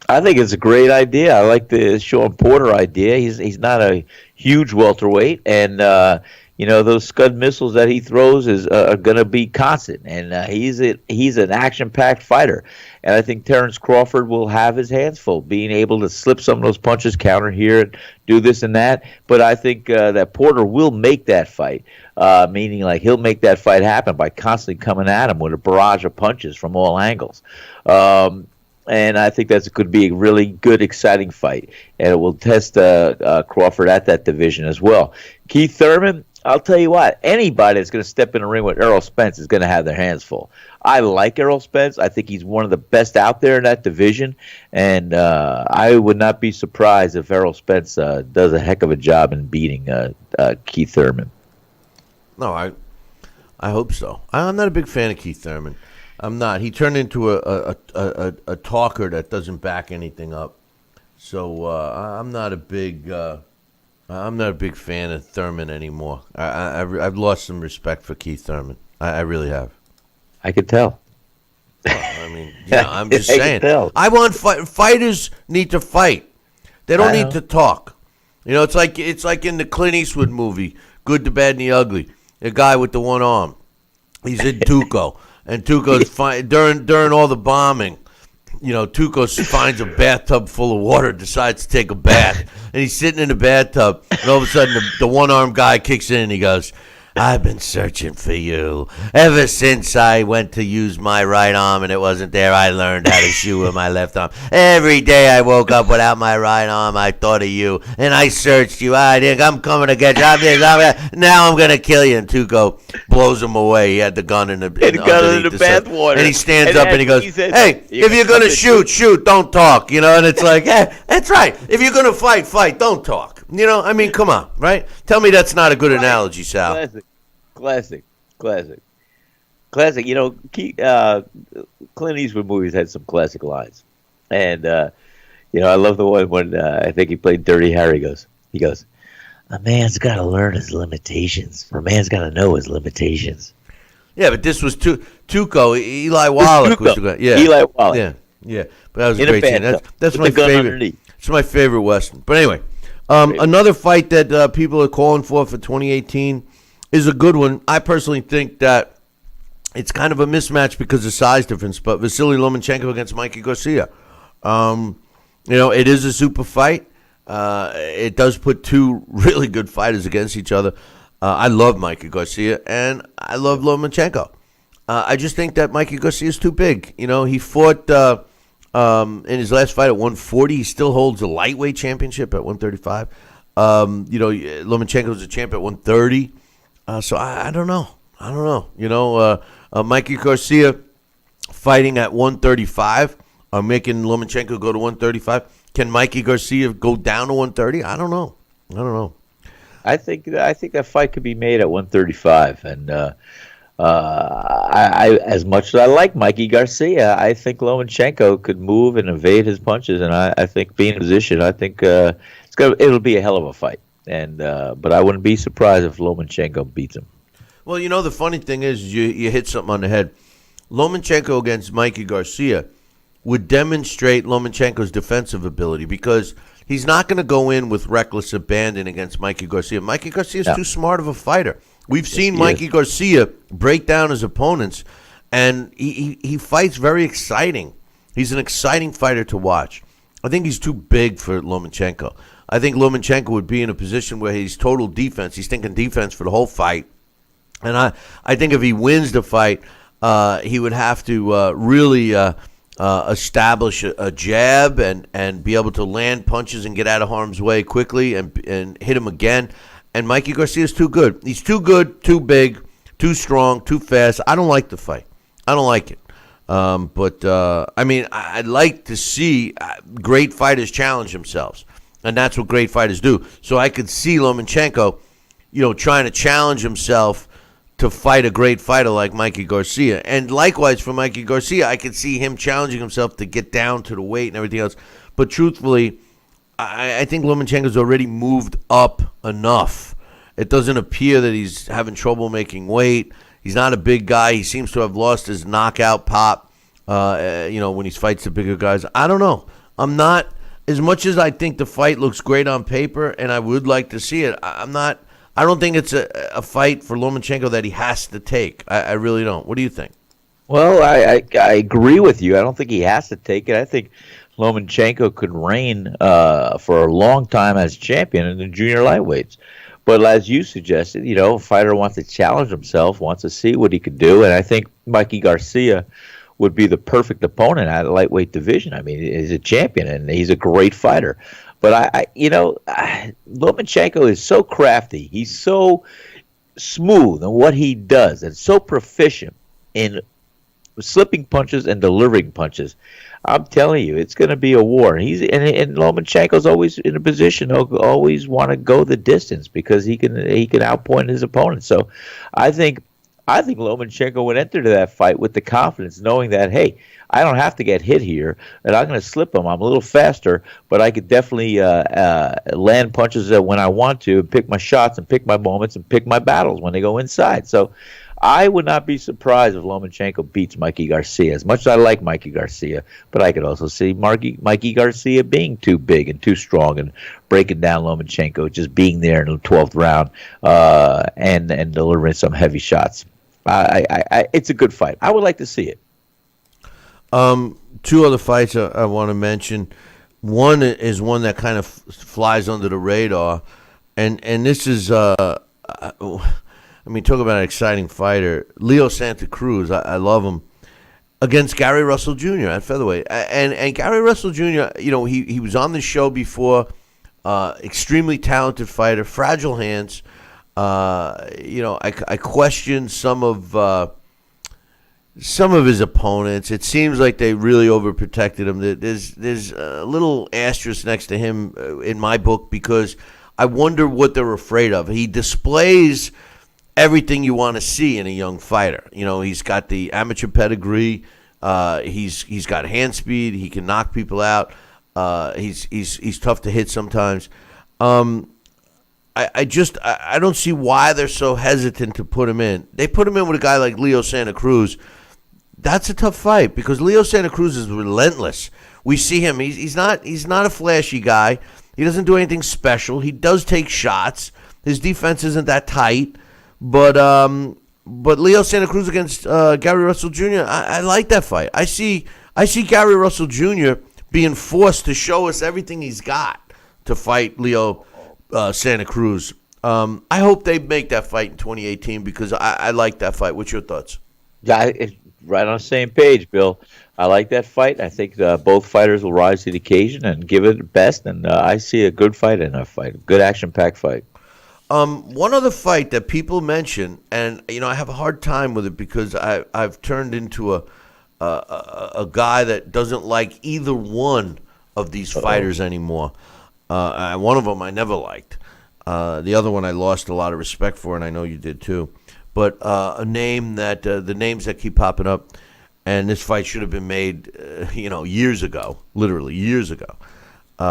Speaker 4: I think it's a great idea. I like the Sean Porter idea. He's not a huge welterweight, and those Scud missiles that he throws are going to be constant, and he's an action-packed fighter. And I think Terrence Crawford will have his hands full, being able to slip some of those punches, counter here, and do this and that. But I think that Porter will make that fight, meaning like he'll make that fight happen by constantly coming at him with a barrage of punches from all angles. And I think that could be a really good, exciting fight, and it will test Crawford at that division as well. Keith Thurman, I'll tell you what, anybody that's going to step in the ring with Errol Spence is going to have their hands full. I like Errol Spence. I think he's one of the best out there in that division, and I would not be surprised if Errol Spence does a heck of a job in beating Keith Thurman.
Speaker 3: No, I hope so. I'm not a big fan of Keith Thurman. I'm not. He turned into a talker that doesn't back anything up. So I'm not a big fan of Thurman anymore. I've lost some respect for Keith Thurman. I really have.
Speaker 4: I could tell.
Speaker 3: Well, I mean, I'm just
Speaker 4: I
Speaker 3: saying.
Speaker 4: can tell.
Speaker 3: I want fighters need to fight. They don't need to talk. It's like in the Clint Eastwood movie, Good, the Bad, and the Ugly. The guy with the one arm. He's in Tuco, and Tuco's during all the bombing. Tuco finds a bathtub full of water, decides to take a bath, and he's sitting in the bathtub, and all of a sudden the one-armed guy kicks in, and he goes, "I've been searching for you. Ever since I went to use my right arm and it wasn't there, I learned how to shoot with my left arm. Every day I woke up without my right arm, I thought of you, and I searched you. I think I'm coming to get you. Now I'm going to kill you." And Tuco blows him away. He had the gun in the
Speaker 4: bathwater.
Speaker 3: And he stands up and he goes, "Hey, if you're going to shoot, don't talk." And it's like, that's right. If you're going to fight, don't talk. Come on, right? Tell me that's not a good analogy, Sal.
Speaker 4: Classic. Clint Eastwood movies had some classic lines, and I love the one when I think he played Dirty Harry. He goes, "A man's got to learn his limitations. Or a man's got to know his limitations."
Speaker 3: Yeah, but this was Tuco. Eli Wallach was the guy. Yeah,
Speaker 4: Eli Wallach.
Speaker 3: Yeah. But that was a great scene. That's my favorite.
Speaker 4: Underneath.
Speaker 3: It's my favorite Western. But anyway, another fight that people are calling for 2018 is a good one. I personally think that it's kind of a mismatch because of size difference, but Vasily Lomachenko against Mikey Garcia. It is a super fight. It does put two really good fighters against each other. I love Mikey Garcia, and I love Lomachenko. I just think that Mikey Garcia is too big. He fought in his last fight at 140. He still holds a lightweight championship at 135. Lomachenko's a champ at 130. So I don't know. Mikey Garcia fighting at 135, making Lomachenko go to 135. Can Mikey Garcia go down to 130? I don't know.
Speaker 4: I think that fight could be made at 135, and I as much as I like Mikey Garcia, I think Lomachenko could move and evade his punches, and I think being in position, I think it'll be a hell of a fight. And but I wouldn't be surprised if Lomachenko beats him.
Speaker 3: Well, the funny thing is you hit something on the head. Lomachenko against Mikey Garcia would demonstrate Lomachenko's defensive ability because he's not going to go in with reckless abandon against Mikey Garcia. Mikey Garcia is too smart of a fighter. We've seen Mikey Garcia break down his opponents, and he fights very exciting. He's an exciting fighter to watch. I think he's too big for Lomachenko. I think Lomachenko would be in a position where he's total defense. He's thinking defense for the whole fight. And I think if he wins the fight, he would have to really establish a jab and be able to land punches and get out of harm's way quickly and hit him again. And Mikey Garcia is too good. He's too good, too big, too strong, too fast. I don't like the fight. I don't like it. But I'd like to see great fighters challenge themselves. And that's what great fighters do. So I could see Lomachenko, trying to challenge himself to fight a great fighter like Mikey Garcia. And likewise for Mikey Garcia, I could see him challenging himself to get down to the weight and everything else. But truthfully, I think Lomachenko's already moved up enough. It doesn't appear that he's having trouble making weight. He's not a big guy. He seems to have lost his knockout pop, when he fights the bigger guys. I don't know. I'm not... As much as I think the fight looks great on paper and I would like to see it, I don't think it's a fight for Lomachenko that he has to take. I really don't. What do you think?
Speaker 4: Well, I agree with you. I don't think he has to take it. I think Lomachenko could reign for a long time as champion in the junior lightweights. But as you suggested, a fighter wants to challenge himself, wants to see what he could do, and I think Mikey Garcia would be the perfect opponent at the lightweight division. I mean, he's a champion and he's a great fighter. But Lomachenko is so crafty. He's so smooth in what he does and so proficient in slipping punches and delivering punches. I'm telling you, it's going to be a war. And Lomachenko's always in a position to always want to go the distance because he can outpoint his opponent. So I think I think Lomachenko would enter that fight with the confidence, knowing that, hey, I don't have to get hit here, and I'm going to slip him. I'm a little faster, but I could definitely land punches when I want to, and pick my shots, and pick my moments, and pick my battles when they go inside. So I would not be surprised if Lomachenko beats Mikey Garcia. As much as I like Mikey Garcia, but I could also see Mikey Garcia being too big and too strong and breaking down Lomachenko, just being there in the 12th round and delivering some heavy shots. It's a good fight. I would like to see it.
Speaker 3: Two other fights I want to mention. One is one that kind of flies under the radar, and this is talk about an exciting fighter. Leo Santa Cruz, I love him, against Gary Russell Jr. at featherweight. And Gary Russell Jr., he was on the show before, extremely talented fighter, fragile hands. I question some of his opponents. It seems like they really overprotected him. There's a little asterisk next to him in my book because I wonder what they're afraid of. He displays everything you want to see in a young fighter. He's got the amateur pedigree. He's got hand speed. He can knock people out. He's tough to hit sometimes. I don't see why they're so hesitant to put him in. They put him in with a guy like Leo Santa Cruz. That's a tough fight because Leo Santa Cruz is relentless. We see him. He's not a flashy guy. He doesn't do anything special. He does take shots. His defense isn't that tight. But Leo Santa Cruz against Gary Russell Jr., I like that fight. I see Gary Russell Jr. being forced to show us everything he's got to fight Leo Santa Cruz. I hope they make that fight in 2018 because I like that fight. What's your thoughts?
Speaker 4: Yeah, right on the same page, Bill. I like that fight. I think both fighters will rise to the occasion and give it the best, and I see a good fight in that fight, a good action-packed fight.
Speaker 3: One other fight that people mention, and I have a hard time with it because I've turned into a guy that doesn't like either one of these fighters anymore. One of them I never liked. The other one I lost a lot of respect for, and I know you did too. But a name that the names that keep popping up, and this fight should have been made, years ago, literally years ago.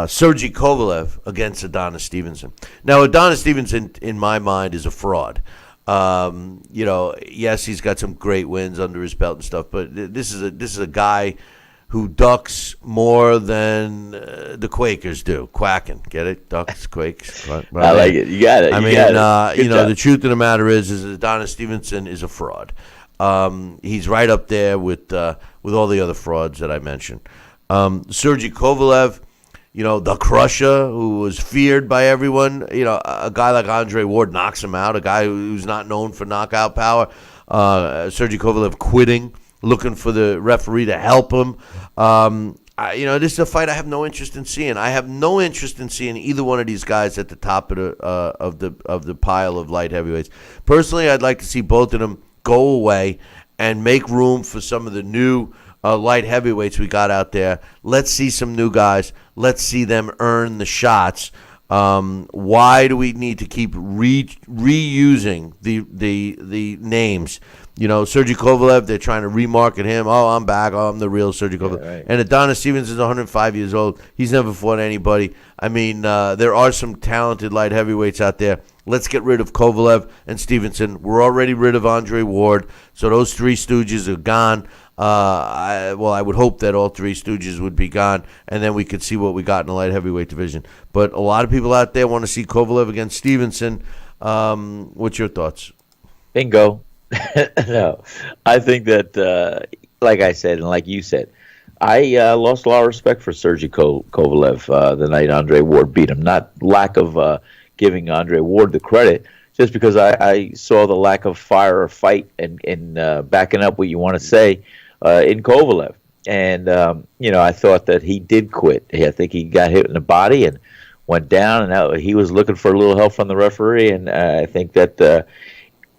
Speaker 3: Sergey Kovalev against Adonis Stevenson. Now, Adonis Stevenson, in my mind, is a fraud. Yes, he's got some great wins under his belt and stuff, but this is a guy who ducks more than the Quakers do. Quacking, get it? Ducks, Quakes. Right?
Speaker 4: I like it. You got it.
Speaker 3: The truth of the matter is Adonis Stevenson is a fraud. He's right up there with all the other frauds that I mentioned. Sergey Kovalev, the Crusher, who was feared by everyone. A guy like Andre Ward knocks him out. A guy who's not known for knockout power. Sergey Kovalev quitting, looking for the referee to help him. This is a fight I have no interest in seeing. I have no interest in seeing either one of these guys at the top of the pile of light heavyweights. Personally, I'd like to see both of them go away and make room for some of the new light heavyweights we got out there. Let's see some new guys. Let's see them earn the shots. Why do we need to keep reusing the names? Sergey Kovalev, they're trying to remarket him. Oh, I'm back. Oh, I'm the real Sergey Kovalev. Yeah, right. And Adonis Stevens is 105 years old. He's never fought anybody. I mean, there are some talented light heavyweights out there. Let's get rid of Kovalev and Stevenson. We're already rid of Andre Ward, so those three stooges are gone. I would hope that all three stooges would be gone, and then we could see what we got in the light heavyweight division. But a lot of people out there want to see Kovalev against Stevenson. What's your thoughts?
Speaker 4: Bingo. No, I think that, like I said, and like you said, I lost a lot of respect for Sergey Kovalev the night Andre Ward beat him. Not lack of giving Andre Ward the credit, just because I saw the lack of fire or fight and backing up what you want to say in Kovalev. And, I thought that he did quit. I think he got hit in the body and went down, and he was looking for a little help from the referee. And I think that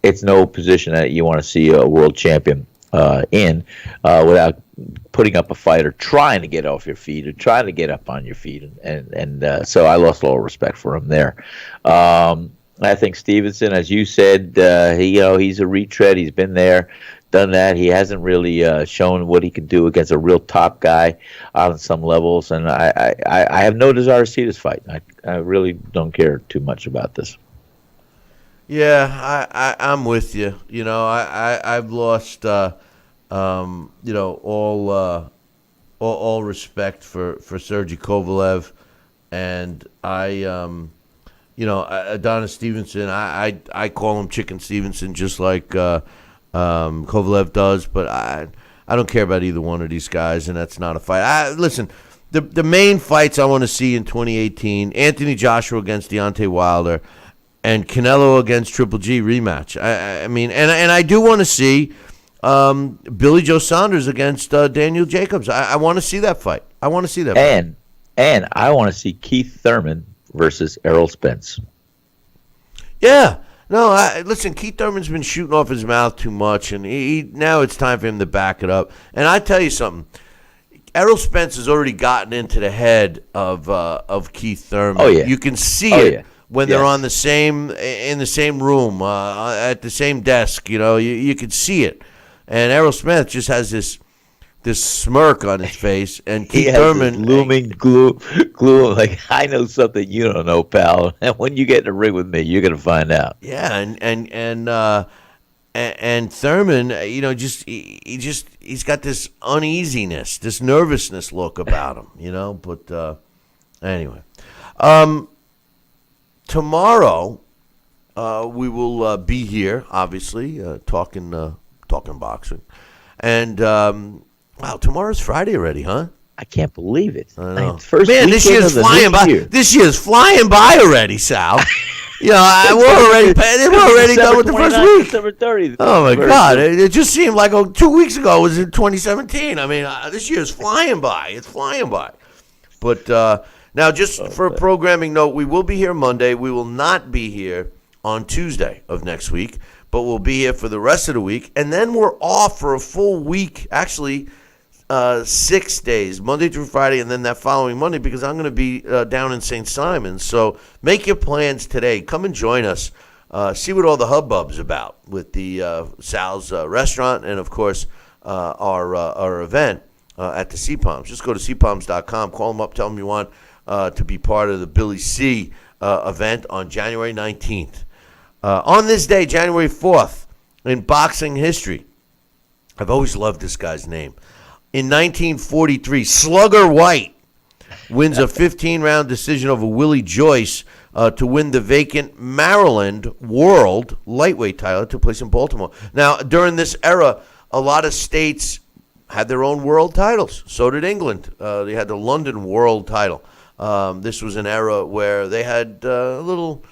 Speaker 4: it's no position that you want to see a world champion in without putting up a fight or trying to get off your feet or trying to get up on your feet. And so I lost a little respect for him there. I think Stevenson, as you said, he's a retread. He's been there, done that. He hasn't really shown what he can do against a real top guy on some levels. And I have no desire to see this fight. I really don't care too much about this.
Speaker 3: Yeah, I'm with you. I've lost, all respect for Sergey Kovalev, and Adonis Stevenson. I call him Chicken Stevenson, just like Kovalev does. But I don't care about either one of these guys, and that's not a fight. Listen, the main fights I want to see in 2018: Anthony Joshua against Deontay Wilder, and Canelo against Triple G rematch. I mean, and I do want to see Billy Joe Saunders against Daniel Jacobs. I want to see that fight. I want to see that fight.
Speaker 4: And I want to see Keith Thurman versus Errol Spence.
Speaker 3: Yeah. No, listen, Keith Thurman's been shooting off his mouth too much, and now it's time for him to back it up. And I tell you something, Errol Spence has already gotten into the head of Keith Thurman.
Speaker 4: Oh, yeah.
Speaker 3: You can see it.
Speaker 4: Yeah.
Speaker 3: When they're in the same room, at the same desk, you can see it. And Errol Spence just has this smirk on his face, and Keith Thurman
Speaker 4: looming gloom. Like, I know something you don't know, pal. And when you get in the ring with me, you're gonna find out.
Speaker 3: Yeah, and Thurman, he's got this uneasiness, this nervousness look about him, But anyway, tomorrow we will be here, obviously, talking boxing, and wow, tomorrow's Friday already, huh?
Speaker 4: I can't believe it.
Speaker 3: I know.
Speaker 4: First
Speaker 3: Man, this year's flying by. This year's flying by already, Sal. We're already done with the first week.
Speaker 4: December 30th.
Speaker 3: Oh my God! It just seemed like 2 weeks ago it was in 2017. I mean, this year's flying by. It's flying by. But now, just for a programming note, we will be here Monday. We will not be here on Tuesday of next week, but we'll be here for the rest of the week, and then we're off for a full week. Actually, 6 days, Monday through Friday, and then that following Monday, because I'm going to be down in St. Simons. So make your plans today. Come and join us. See what all the hubbub's about with the Sal's restaurant, and of course our event at the Sea Palms. Just go to seapalms.com. Call them up. Tell them you want to be part of the Billy C event on January 19th. On this day, January 4th, in boxing history, I've always loved this guy's name. In 1943, Slugger White wins a 15-round decision over Willie Joyce to win the vacant Maryland World Lightweight title. It took place in Baltimore. Now, during this era, a lot of states had their own world titles. So did England. They had the London World title. This was an era where they had a little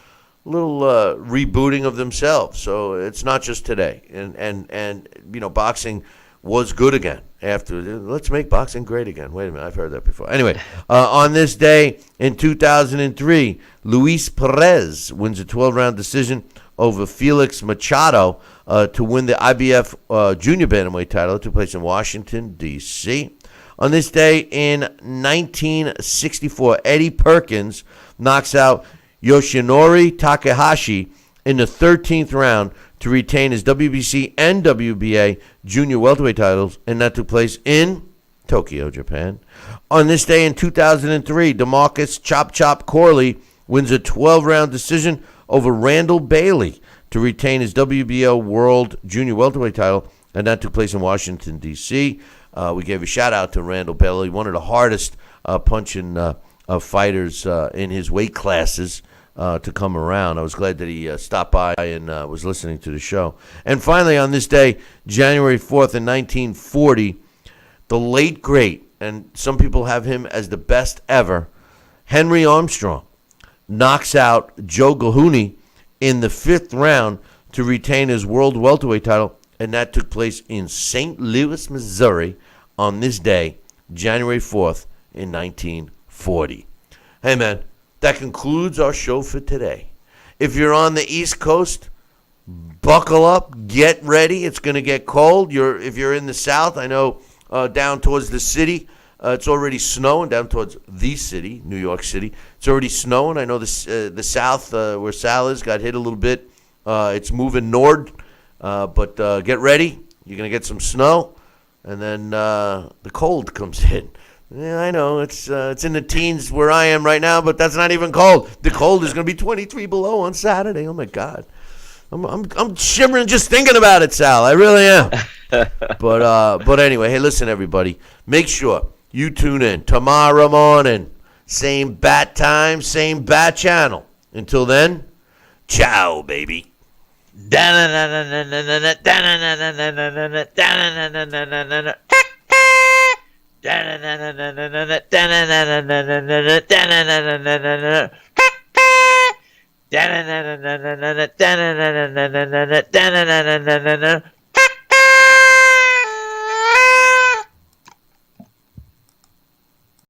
Speaker 3: rebooting of themselves. So it's not just today. And boxing was good again after. Let's make boxing great again. Wait a minute, I've heard that before. Anyway, on this day in 2003, Luis Perez wins a 12-round decision over Felix Machado to win the IBF junior bantamweight title. It took place in Washington, D.C. On this day in 1964, Eddie Perkins knocks out Yoshinori Takahashi in the 13th round to retain his WBC and WBA junior welterweight titles, and that took place in Tokyo, Japan. On this day in 2003, DeMarcus Chop Chop Corley wins a 12-round decision over Randall Bailey to retain his WBO world junior welterweight title, and that took place in Washington, D.C. We gave a shout-out to Randall Bailey, one of the hardest punching fighters in his weight classes to come around. I was glad that he stopped by and was listening to the show. And finally, on this day, January 4th in 1940, the late great, and some people have him as the best ever, Henry Armstrong knocks out Joe Gahuni in the 5th round to retain his world welterweight title, and that took place in St. Louis, Missouri on this day, January 4th in 1940. Hey, man. That concludes our show for today. If you're on the East Coast, buckle up, get ready. It's going to get cold. If you're in the South, I know down towards the city, It's already snowing down towards the city, New York City. It's already snowing. I know the south, where Sal is, got hit a little bit. It's moving north, but get ready. You're going to get some snow, and then the cold comes in. Yeah, I know. It's in the teens where I am right now, but that's not even cold. The cold is going to be 23 below on Saturday. Oh, my God. I'm shivering just thinking about it, Sal. I really am. But anyway, hey, listen, everybody. Make sure you tune in tomorrow morning. Same bat time, same bat channel. Until then, ciao, baby.